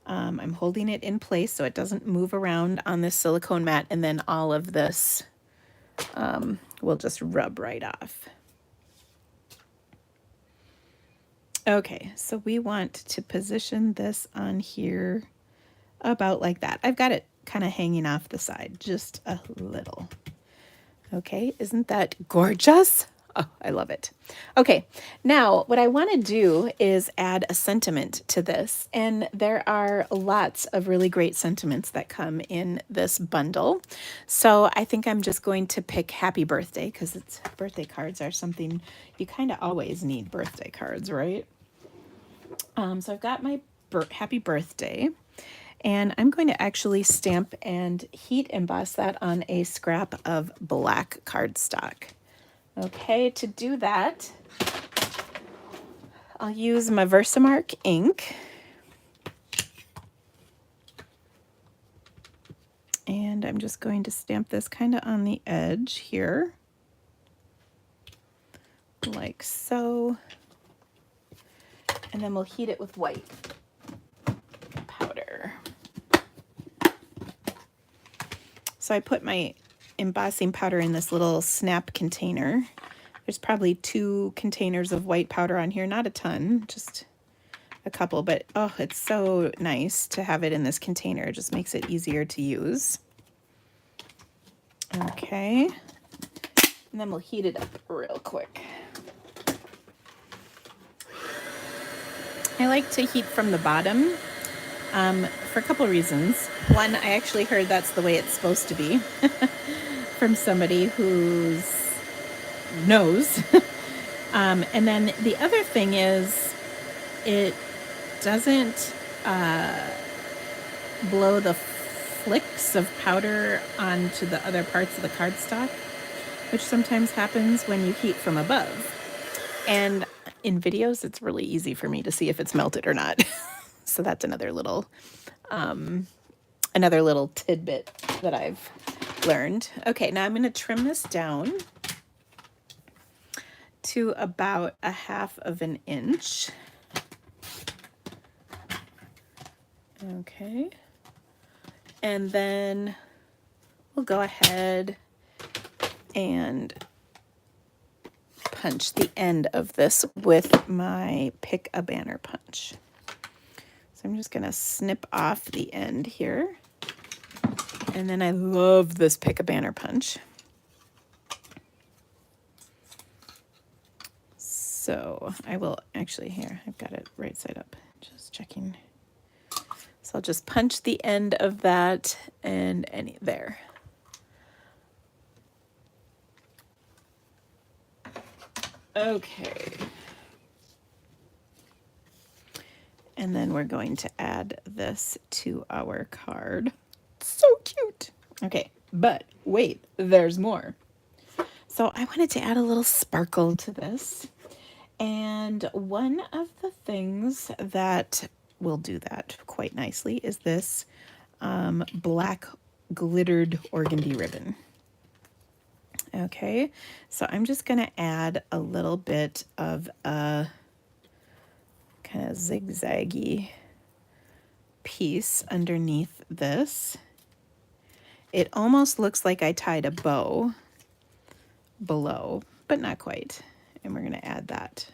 I'm holding it in place so it doesn't move around on this silicone mat, and then all of this will just rub right off. Okay, so we want to position this on here about like that. I've got it kind of hanging off the side, just a little. Okay, isn't that gorgeous? Oh, I love it. Okay, now what I want to do is add a sentiment to this. And there are lots of really great sentiments that come in this bundle. So I think I'm just going to pick happy birthday because it's birthday cards are something you kind of always need birthday cards, right? So I've got my happy birthday. And I'm going to actually stamp and heat emboss that on a scrap of black cardstock. Okay, to do that, I'll use my Versamark ink. And I'm just going to stamp this kind of on the edge here, like so. And then we'll heat it with white powder. So I put my embossing powder in this little snap container. There's probably 2 containers of white powder on here, not a ton, just a couple, but oh, it's so nice to have it in this container. It just makes it easier to use. Okay, and then we'll heat it up real quick. I like to heat from the bottom for a couple reasons. One, I actually heard that's the way it's supposed to be from somebody who knows. And then the other thing is it doesn't blow the flicks of powder onto the other parts of the cardstock, which sometimes happens when you heat from above. And in videos, it's really easy for me to see if it's melted or not. So that's another little tidbit that I've learned. Okay, now I'm going to trim this down to about 1/2 of an inch. Okay. And then we'll go ahead and punch the end of this with my Pick a Banner punch. So I'm just going to snip off the end here. And then I love this Pick a Banner punch. So I will actually, here, I've got it right side up, just checking. So I'll just punch the end of that and there. Okay. And then we're going to add this to our card. So cute. Okay, but wait, there's more. So I wanted to add a little sparkle to this. And one of the things that will do that quite nicely is this black glittered organdy ribbon. Okay, so I'm just going to add a little bit of a kind of zigzaggy piece underneath this. It almost looks like I tied a bow below, but not quite. And we're going to add that.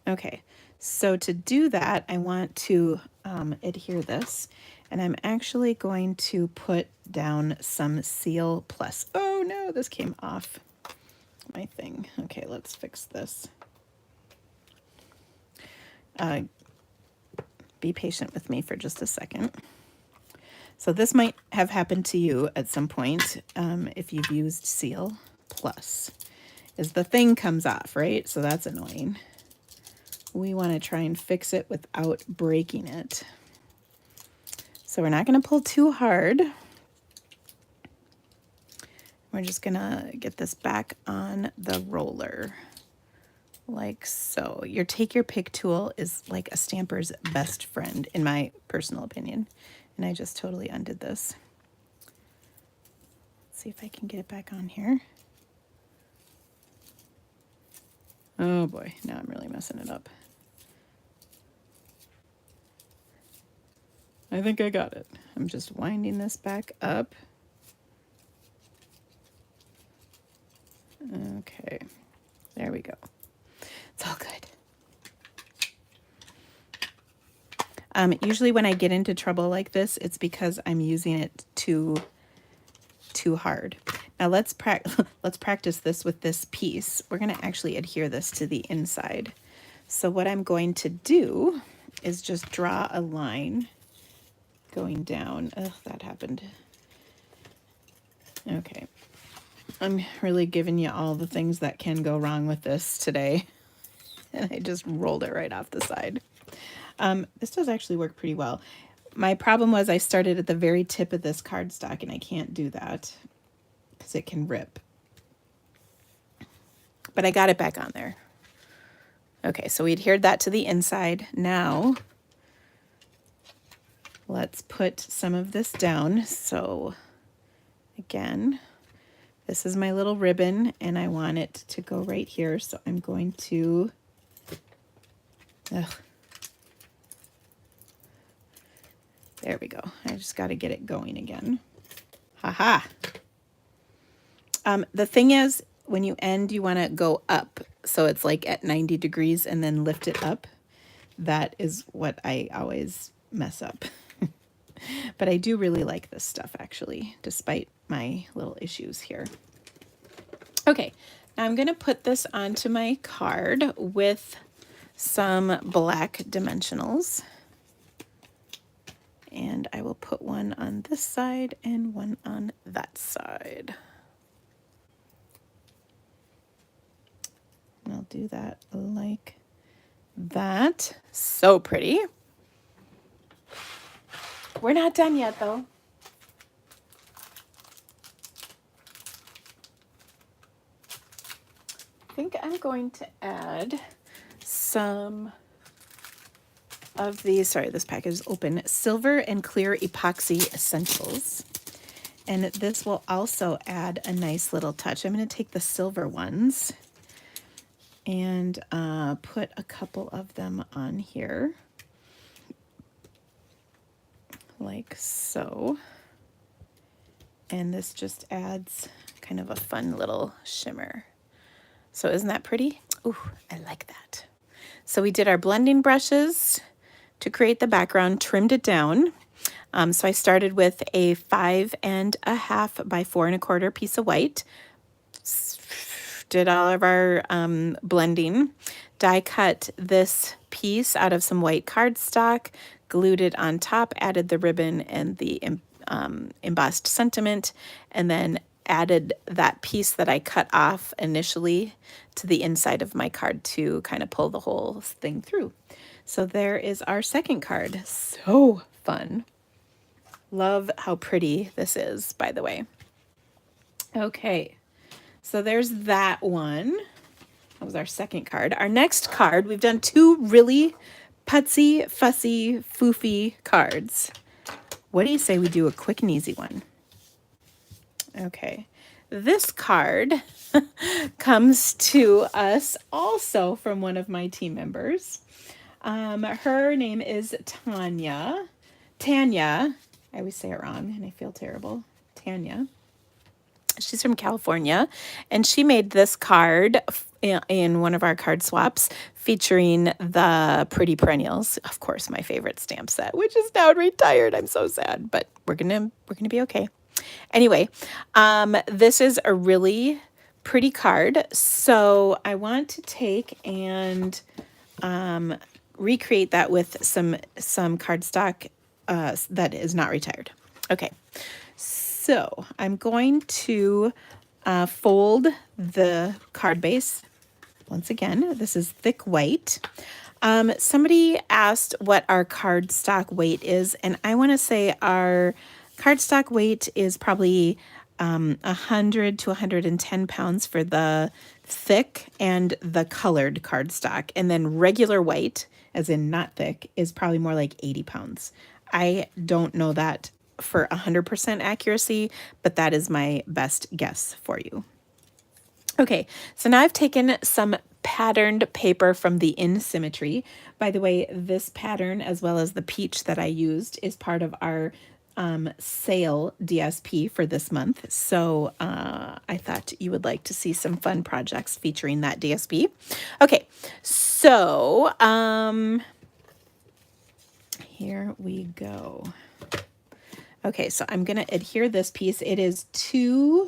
Okay, so to do that, I want to adhere this, and I'm actually going to put down some Seal Plus. Oh no, this came off my thing. Okay, let's fix this. Be patient with me for just a second. So this might have happened to you at some point if you've used Seal Plus, is the thing comes off, right? So that's annoying. We want to try and fix it without breaking it. So we're not going to pull too hard. We're just going to get this back on the roller, like so. Your Take Your Pick tool is like a stamper's best friend, in my personal opinion. And I just totally undid this. Let's see if I can get it back on here. Oh boy, now I'm really messing it up. I think I got it. I'm just winding this back up. Okay, there we go. It's all good. Usually when I get into trouble like this, it's because I'm using it too hard. Now let's practice this with this piece. We're going to actually adhere this to the inside. So what I'm going to do is just draw a line going down. Ugh, that happened. Okay. I'm really giving you all the things that can go wrong with this today. And I just rolled it right off the side. This does actually work pretty well. My problem was I started at the very tip of this cardstock, and I can't do that because it can rip. But I got it back on there. Okay, so we adhered that to the inside. Now, let's put some of this down. So, again, this is my little ribbon, and I want it to go right here. So I'm going to... There we go. I just got to get it going again. Haha. The thing is, when you end, you want to go up. So it's like at 90 degrees and then lift it up. That is what I always mess up. But I do really like this stuff, actually, despite my little issues here. Okay, now I'm going to put this onto my card with some black dimensionals. And I will put one on this side and one on that side. And I'll do that like that. So pretty. We're not done yet, though. I think I'm going to add some of these, sorry, this package is open, silver and clear epoxy essentials. And this will also add a nice little touch. I'm going to take the silver ones and put a couple of them on here, like so. And this just adds kind of a fun little shimmer. So isn't that pretty? Ooh, I like that. So we did our blending brushes to create the background, trimmed it down. So I started with a 5.5 by 4.25 piece of white. Did all of our blending. Die cut this piece out of some white cardstock, glued it on top, added the ribbon and the embossed sentiment, and then added that piece that I cut off initially to the inside of my card to kind of pull the whole thing through. So there is our second card. So fun. Love how pretty this is, by the way. Okay, so there's that one. That was our second card. Our next card, we've done two really putsy, fussy, foofy cards. What do you say we do a quick and easy one? Okay, this card comes to us also from one of my team members. Her name is Tanya. I always say it wrong and I feel terrible. Tanya. She's from California, and she made this card in one of our card swaps featuring the Pretty Perennials, of course, my favorite stamp set, which is now retired. I'm so sad, but we're gonna be okay. Anyway, this is a really pretty card, so I want to take and recreate that with some cardstock that is not retired. Okay, so I'm going to fold the card base. Once again, this is thick white. Somebody asked what our cardstock weight is, and I want to say our cardstock weight is probably 100 to 110 pounds for the thick and the colored cardstock. And then regular white, as in not thick, is probably more like 80 pounds. I don't know that for 100% accuracy, but that is my best guess for you. Okay, so now I've taken some patterned paper from the In Symmetry. By the way, this pattern, as well as the peach that I used, is part of our sale DSP for this month. So I thought you would like to see some fun projects featuring that DSP. Okay, so here we go. Okay, so I'm gonna adhere this piece. It is I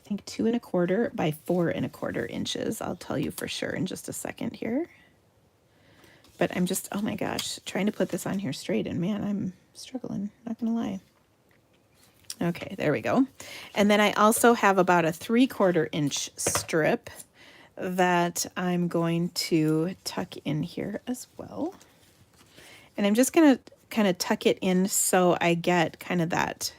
think 2¼ by 4¼ inches. I'll tell you for sure in just a second here. But I'm just, oh my gosh, trying to put this on here straight, and man, I'm struggling, not gonna lie. Okay, there we go. And then I also have about a 3/4 inch strip that I'm going to tuck in here as well. And I'm just gonna kind of tuck it in so I get kind of that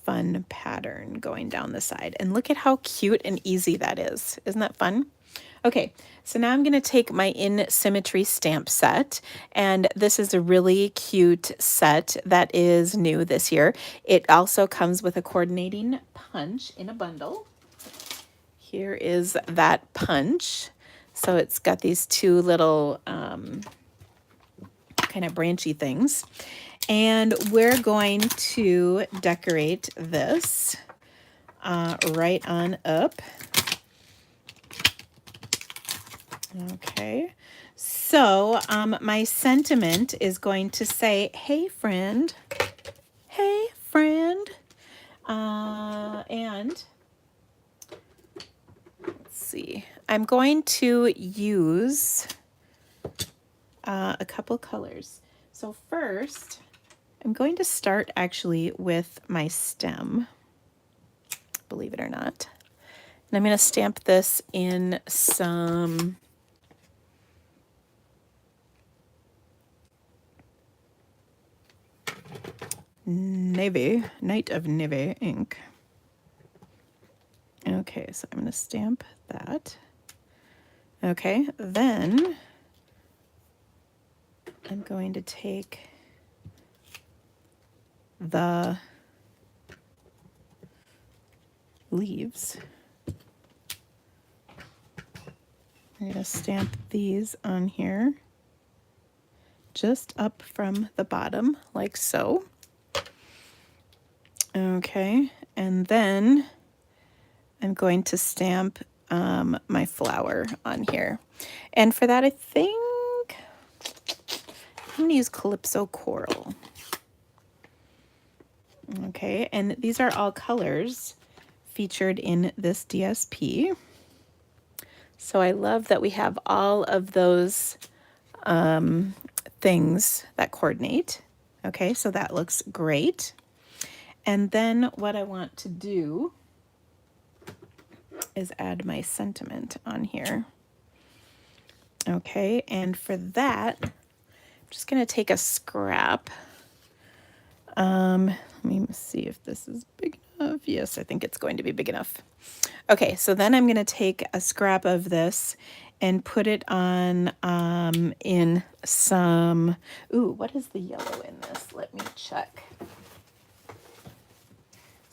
fun pattern going down the side. And look at how cute and easy that is. Isn't that fun? Okay, so now I'm going to take my In Symmetry stamp set, and this is a really cute set that is new this year. It also comes with a coordinating punch in a bundle. Here is that punch. So it's got these two little kind of branchy things. And we're going to decorate this right on up. Okay, so my sentiment is going to say, hey friend, and let's see, I'm going to use a couple colors. So first, I'm going to start actually with my stem, believe it or not. And I'm going to stamp this in some navy, Night of Navy ink. Okay, so I'm going to stamp that. Okay, then I'm going to take the leaves. I'm going to stamp these on here, just up from the bottom, like so. Okay, and then I'm going to stamp my flower on here. And for that, I think I'm going to use Calypso Coral. Okay, and these are all colors featured in this DSP. So I love that we have all of those things that coordinate. Okay, so that looks great. And then what I want to do is add my sentiment on here. Okay, and for that, I'm just going to take a scrap. Let me see if this is big enough. Yes, I think it's going to be big enough. Okay, so then I'm going to take a scrap of this and put it on in some, ooh, what is the yellow in this? Let me check.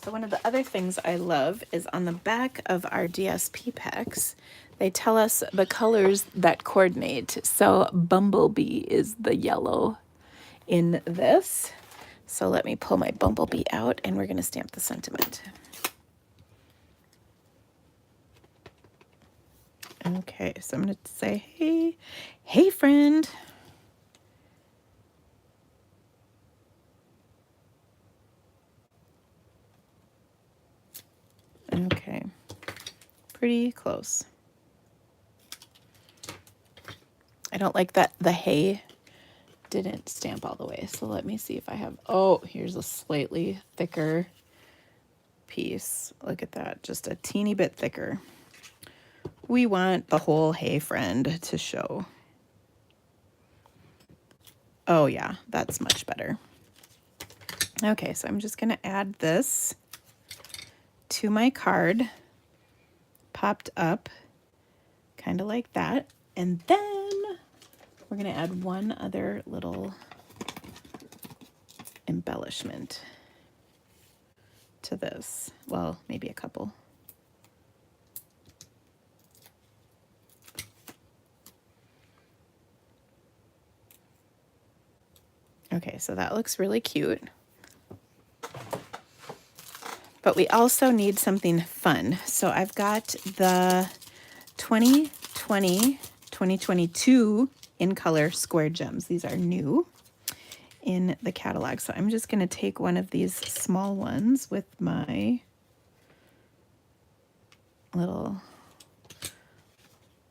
So one of the other things I love is on the back of our DSP packs, they tell us the colors that coordinate. So Bumblebee is the yellow in this. So let me pull my Bumblebee out and we're going to stamp the sentiment. Okay, so I'm going to say, hey friend. Okay, pretty close. I don't like that the hey didn't stamp all the way. So let me see if I have, oh, here's a slightly thicker piece. Look at that, just a teeny bit thicker. We want the whole hey friend to show. Oh yeah, that's much better. Okay, so I'm just gonna add this to my card, popped up, kind of like that. And then we're gonna add one other little embellishment to this. Well, maybe a couple. Okay, so that looks really cute. But we also need something fun. So I've got the 2020-2022 in color square gems. These are new. in the catalog. So I'm just going to take one of these small ones with my little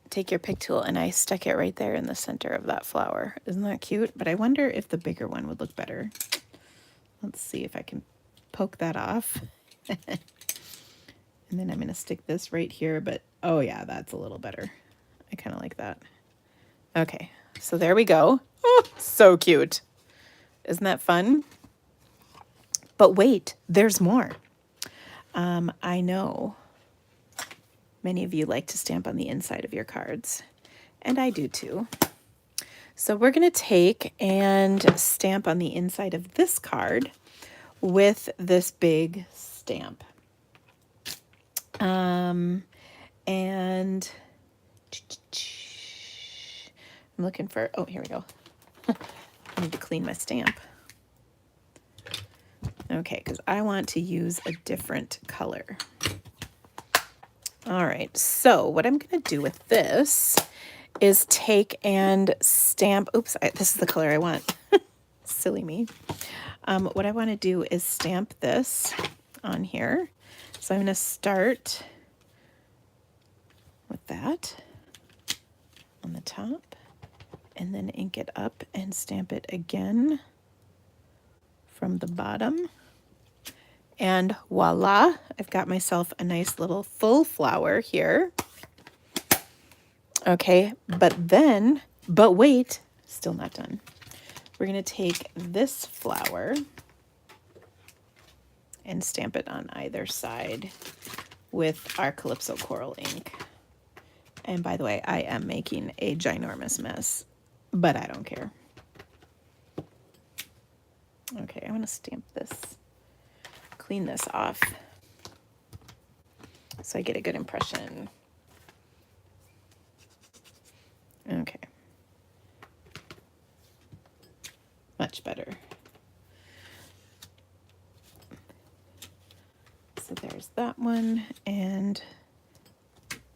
take your pick tool, and I stuck it right there in the center of that flower. Isn't that cute? But I wonder if the bigger one would look better. Let's see if I can poke that off. And then I'm going to stick this right here, but oh yeah, that's a little better. I kind of like that. Okay, so there we go. Oh, so cute. Isn't that fun? But wait, there's more. I know many of you like to stamp on the inside of your cards, and I do too. So we're going to take and stamp on the inside of this card with this big stamp. And I'm looking for, oh, here we go. I need to clean my stamp. Okay, because I want to use a different color. All right, so what I'm going to do with this is take and stamp, oops, this is the color I want. Silly me. What I want to do is stamp this on here. So I'm going to start with that on the top, and then ink it up and stamp it again from the bottom. And voila, I've got myself a nice little full flower here. Okay, but wait, still not done. We're going to take this flower and stamp it on either side with our Calypso Coral ink. And by the way, I am making a ginormous mess, but I don't care. Okay, I want to stamp this, clean this off so I get a good impression. Okay. Much better. So there's that one and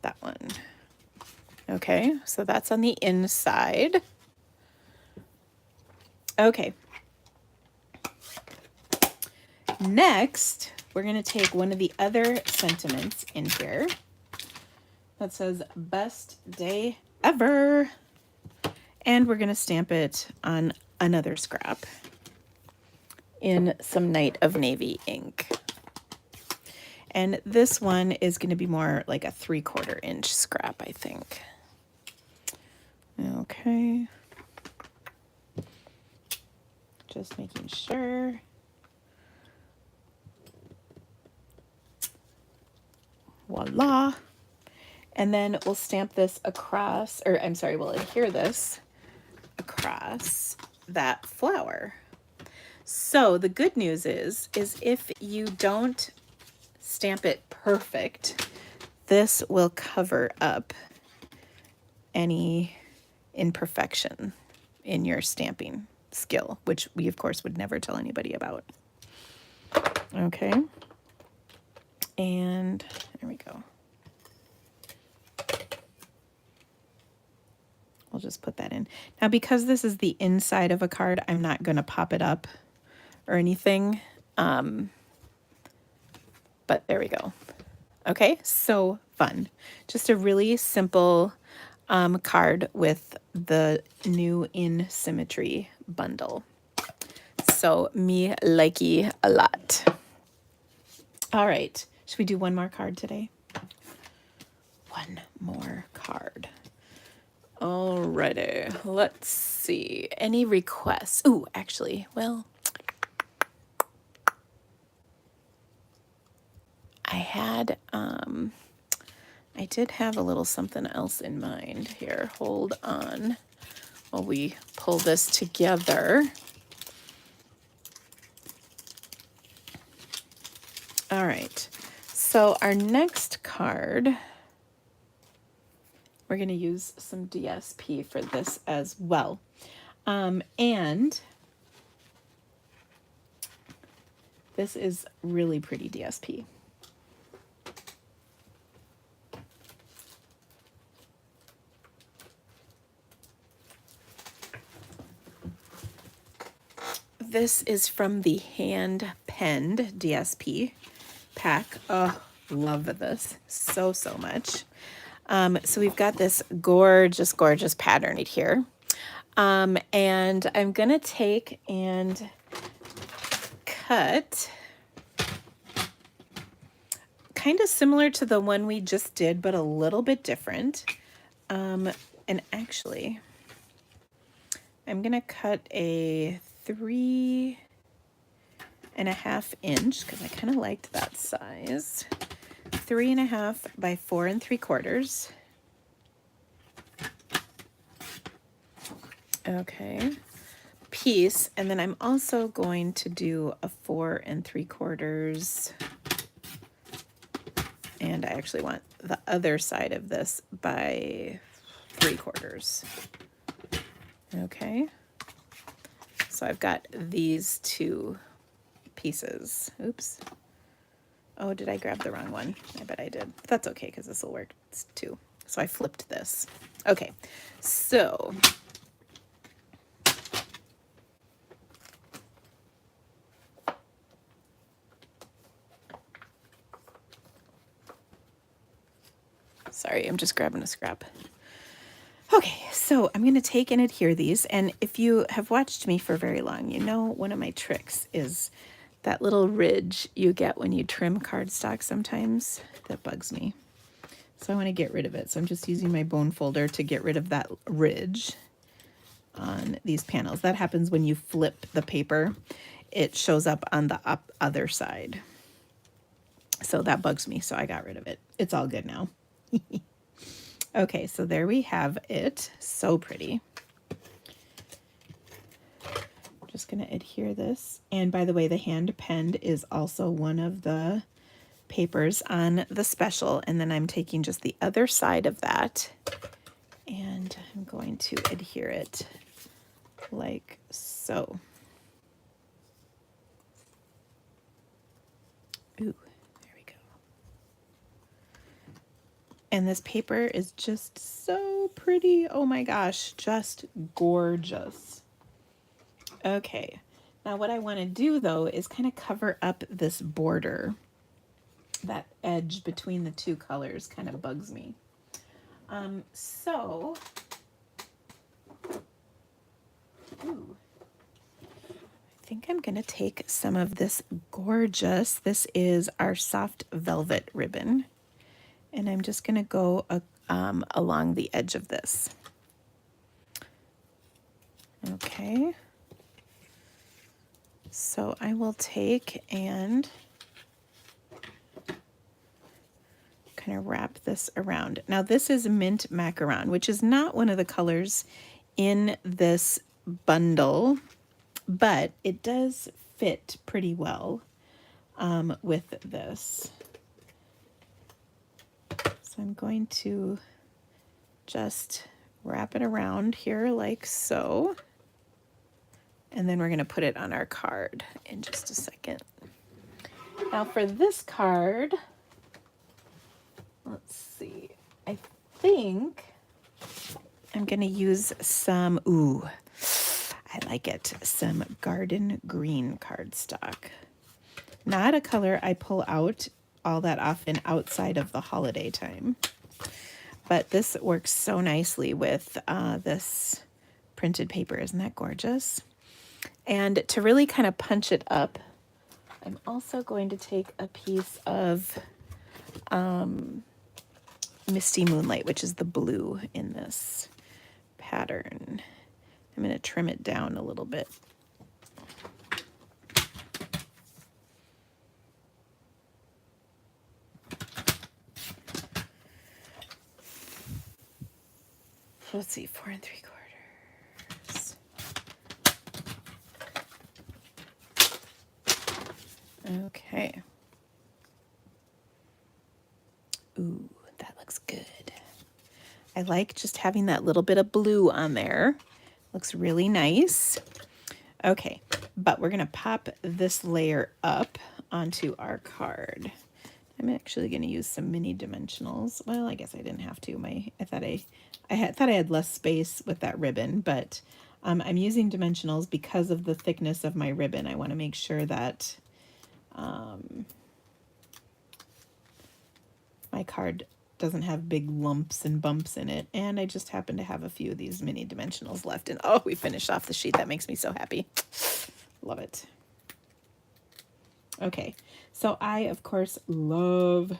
that one. Okay, so that's on the inside. Okay. Next, we're going to take one of the other sentiments in here that says best day ever. And we're going to stamp it on another scrap in some Night of Navy ink. And this one is going to be more like a 3/4 inch scrap, I think. Okay. Just making sure. Voila. And then we'll stamp this across, or I'm sorry, we'll adhere this across that flower. So the good news is if you don't stamp it perfect, this will cover up any imperfection in your stamping skill, which we of course would never tell anybody about. Okay. And there we go. We'll just put that in. Now, because this is the inside of a card, I'm not going to pop it up or anything. But there we go. Okay, so fun. Just a really simple card with the new In Symmetry bundle. So me likey a lot. All right, should we do one more card today? One more card. Alrighty, let's see. Any requests? Ooh, actually, well, I did have a little something else in mind here. Hold on while we pull this together. All right, so our next card, we're going to use some DSP for this as well. And this is really pretty DSP. this is from the hand penned DSP pack. Oh, love this so much. So we've got this gorgeous pattern here. And I'm gonna take and cut kind of similar to the one we just did, but a little bit different. And actually, I'm gonna cut a 3.5 inch because I kind of liked that size. 3.5 by 4 3/4. Okay, piece, and then I'm also going to do a 4 3/4. And I actually want the other side of this by 3/4. Okay, so I've got these two pieces. Oops. Oh, did I grab the wrong one? I bet I did. That's okay because this will work too. So I flipped this. Okay, so sorry, I'm just grabbing a scrap. Okay, so I'm going to take and adhere these. And if you have watched me for very long, you know one of my tricks is that little ridge you get when you trim cardstock sometimes. That bugs me. So I want to get rid of it. So I'm just using my bone folder to get rid of that ridge on these panels. That happens when you flip the paper. It shows up on the other side. So that bugs me, so I got rid of it. It's all good now. Okay, so there we have it. So pretty. Just going to adhere this. And by the way, the hand penned is also one of the papers on the special. And then I'm taking just the other side of that and I'm going to adhere it like so. Ooh, there we go. And this paper is just so pretty. Oh my gosh, just gorgeous. Okay, now what I want to do though is kind of cover up this border. That edge between the two colors kind of bugs me. So, ooh, I think I'm going to take some of this gorgeous, this is our soft velvet ribbon, and I'm just going to go along the edge of this. Okay. So I will take and kind of wrap this around. Now this is mint macaron, which is not one of the colors in this bundle, but it does fit pretty well with this. So I'm going to just wrap it around here like so. And then we're going to put it on our card in just a second. Now for this card, let's see, I think I'm going to use some, ooh, I like it, some garden green cardstock. Not a color I pull out all that often outside of the holiday time. But this works so nicely with this printed paper. Isn't that gorgeous? And to really kind of punch it up, I'm also going to take a piece of Misty Moonlight, which is the blue in this pattern. I'm going to trim it down a little bit. Let's see, 4 3/4. Okay. Ooh, that looks good. I like just having that little bit of blue on there. Looks really nice. Okay, but we're going to pop this layer up onto our card. I'm actually going to use some mini dimensionals. Well, I guess I didn't have to. I thought I had less space with that ribbon, but I'm using dimensionals because of the thickness of my ribbon. I want to make sure that my card doesn't have big lumps and bumps in it. And I just happen to have a few of these mini dimensionals left. And oh, we finished off the sheet. That makes me so happy. Love it. Okay, so I, of course, love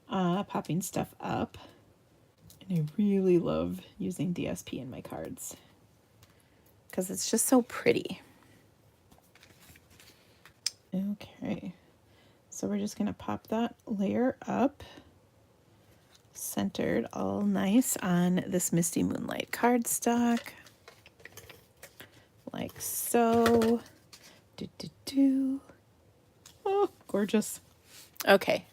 popping stuff up. And I really love using DSP in my cards because it's just so pretty. Okay, so we're just going to pop that layer up, centered all nice on this Misty Moonlight cardstock, like so. Oh, gorgeous. Okay,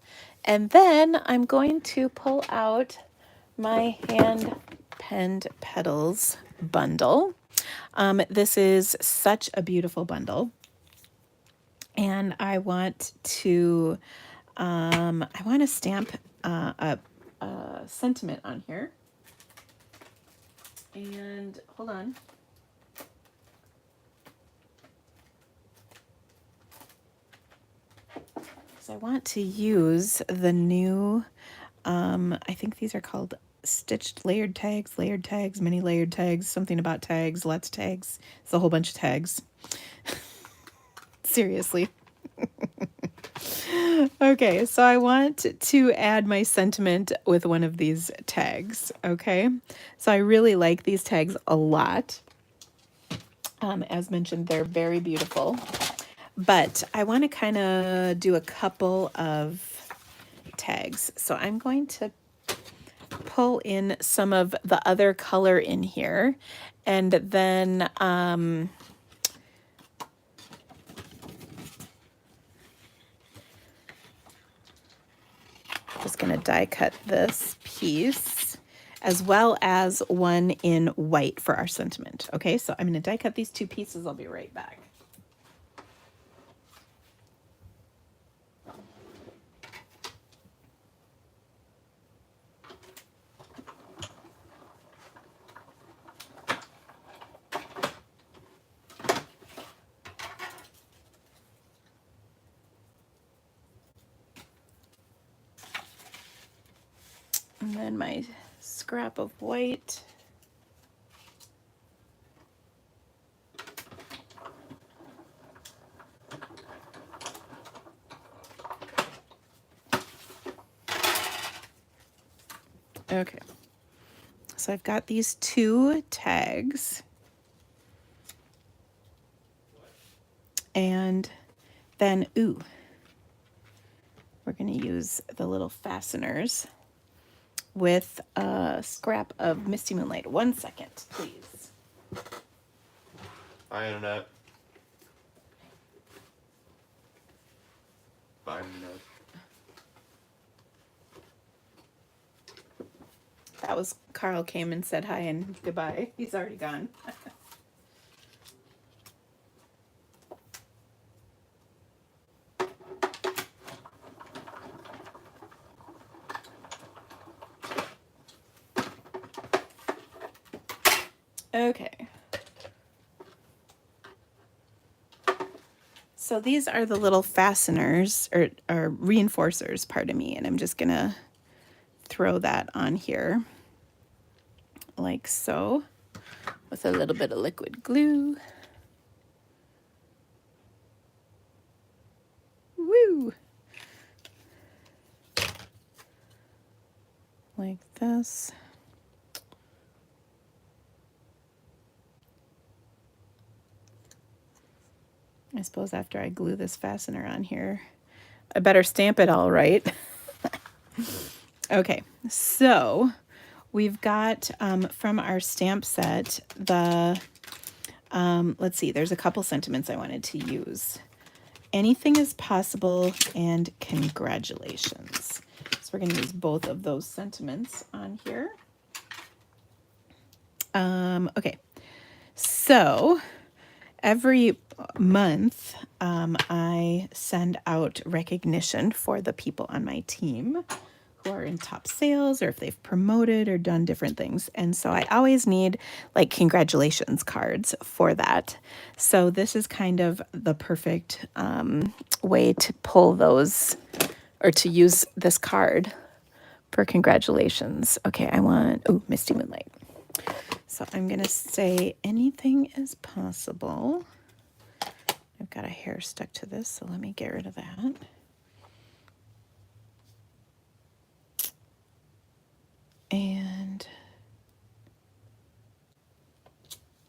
and then I'm going to pull out my hand penned petals bundle. This is such a beautiful bundle, and I want to stamp a sentiment on here. And hold on. So I want to use the new, I think these are called stitched layered tags, mini layered tags, something about tags, let's tags. It's a whole bunch of tags. Seriously. Okay, so I want to add my sentiment with one of these tags, okay? So I really like these tags a lot. As mentioned, they're very beautiful. But I want to kind of do a couple of tags. So I'm going to pull in some of the other color in here, and then just going to die cut this piece as well as one in white for our sentiment. Okay, so I'm going to die cut these two pieces. I'll be right back. And then my scrap of white. Okay, so I've got these two tags. And then, ooh, we're going to use the little fasteners with a scrap of Misty Moonlight. 1 second, please. Hi, Internet. Bye, Internet. That was Carl came and said hi and goodbye. He's already gone. Okay. So these are the little fasteners or reinforcers, pardon me, and I'm just gonna throw that on here like so with a little bit of liquid glue. Woo! Like this. I suppose after I glue this fastener on here, I better stamp it all right. Okay, so we've got from our stamp set the, let's see, there's a couple sentiments I wanted to use. Anything is possible and congratulations. So we're going to use both of those sentiments on here. Okay, so every month, I send out recognition for the people on my team who are in top sales or if they've promoted or done different things. And so I always need like congratulations cards for that. So this is kind of the perfect way to pull those or to use this card for congratulations. Okay, I want, oh, Misty Moonlight. So I'm going to say anything is possible. I've got a hair stuck to this, so let me get rid of that. And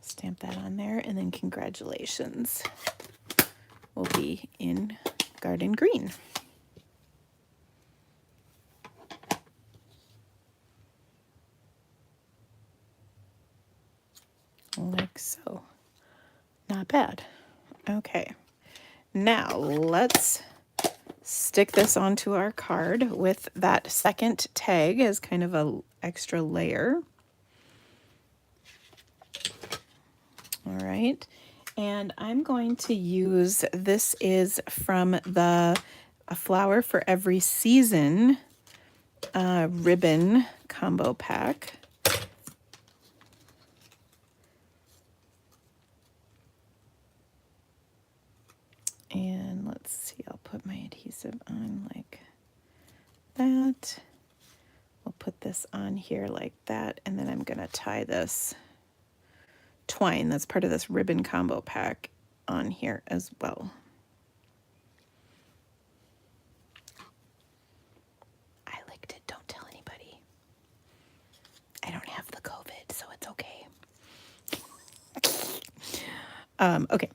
stamp that on there, and then congratulations will be in Garden Green. Like so. Not bad. Okay. Now let's stick this onto our card with that second tag as kind of a extra layer. All right. And I'm going to use, this is from the A Flower for Every Season ribbon combo pack. And let's see, I'll put my adhesive on like that. We'll put this on here like that, and then I'm going to tie this twine that's part of this ribbon combo pack on here as well. I licked it, don't tell anybody. I don't have the COVID, so it's okay. Okay.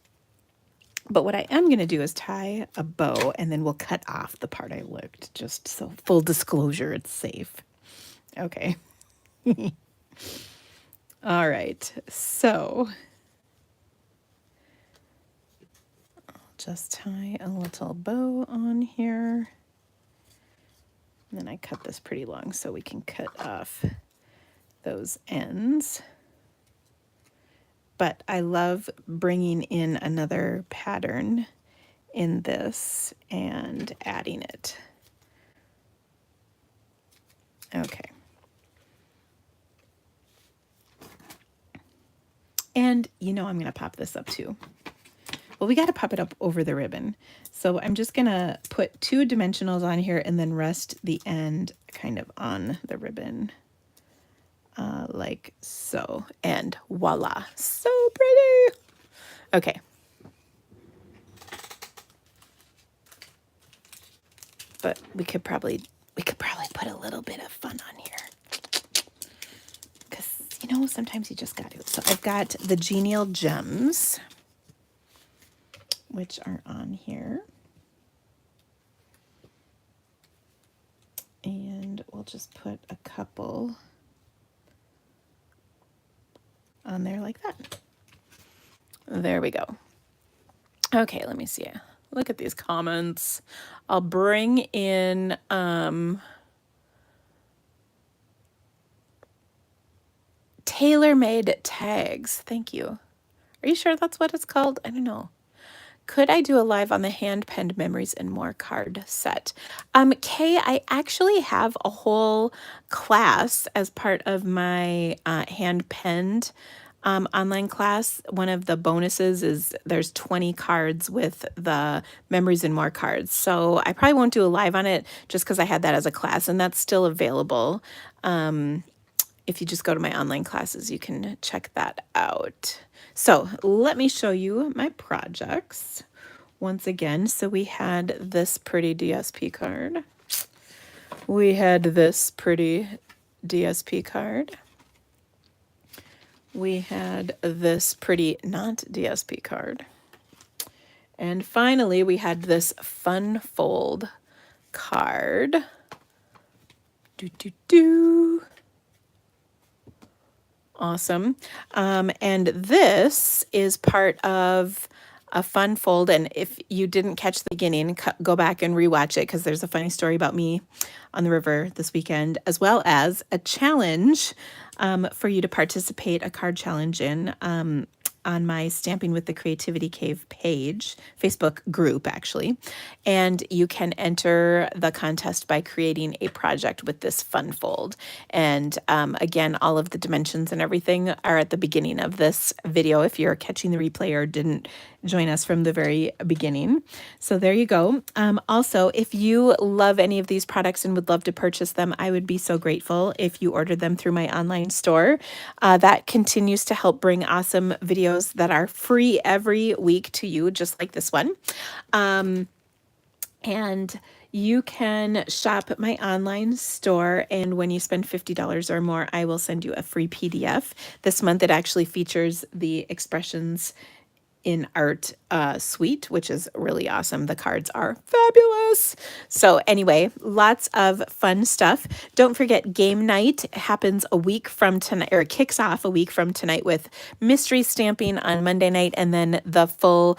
But what I am going to do is tie a bow, and then we'll cut off the part I licked, just so full disclosure, it's safe. Okay. All right. So I'll just tie a little bow on here. And then I cut this pretty long so we can cut off those ends. But I love bringing in another pattern in this and adding it. Okay. And you know I'm going to pop this up too. Well, we got to pop it up over the ribbon. So I'm just going to put 2 dimensionals on here and then rest the end kind of on the ribbon. Like so, and voila, so pretty. Okay. But we could probably put a little bit of fun on here, because you know sometimes you just got to. So I've got the Genial Gems, which are on here, and we'll just put a couple on there like that. There we go. Okay, let me see. Look at these comments. I'll bring in tailor-made tags. Thank you. Are you sure that's what it's called? I don't know. Could I do a live on the hand-penned Memories and More card set? Kay, I actually have a whole class as part of my hand-penned online class. One of the bonuses is there's 20 cards with the Memories and More cards. So I probably won't do a live on it just because I had that as a class, and that's still available. If you just go to my online classes, you can check that out. So let me show you my projects once again. So we had this pretty DSP card. We had this pretty DSP card. We had this pretty not DSP card. And finally, we had this fun fold card. Awesome. And this is part of a fun fold. And if you didn't catch the beginning, go back and rewatch it, because there's a funny story about me on the river this weekend, as well as a challenge for you to participate, a card challenge in. on my Stamping with the Creativity Cave page, Facebook group actually, and you can enter the contest by creating a project with this fun fold. And again, all of the dimensions and everything are at the beginning of this video if you're catching the replay or didn't join us from the very beginning. So there you go. Also, if you love any of these products and would love to purchase them, I would be so grateful if you ordered them through my online store. That continues to help bring awesome videos that are free every week to you, just like this one. And you can shop at my online store, and when you spend $50 or more, I will send you a free PDF. This month it actually features the Expressions in Art suite, which is really awesome. The cards are fabulous. So anyway, lots of fun stuff. Don't forget, game night happens a week from tonight, or kicks off a week from tonight with mystery stamping on Monday night, and then the full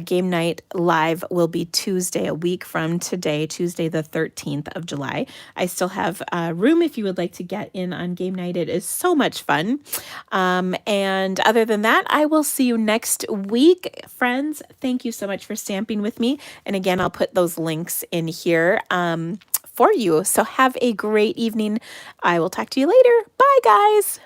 game night live will be Tuesday, a week from today, Tuesday the 13th of July. I still have room if you would like to get in on game night. It is so much fun. And other than that, I will see you next week. Friends, thank you so much for stamping with me. And again, I'll put those links in here for you. So have a great evening. I will talk to you later. Bye, guys.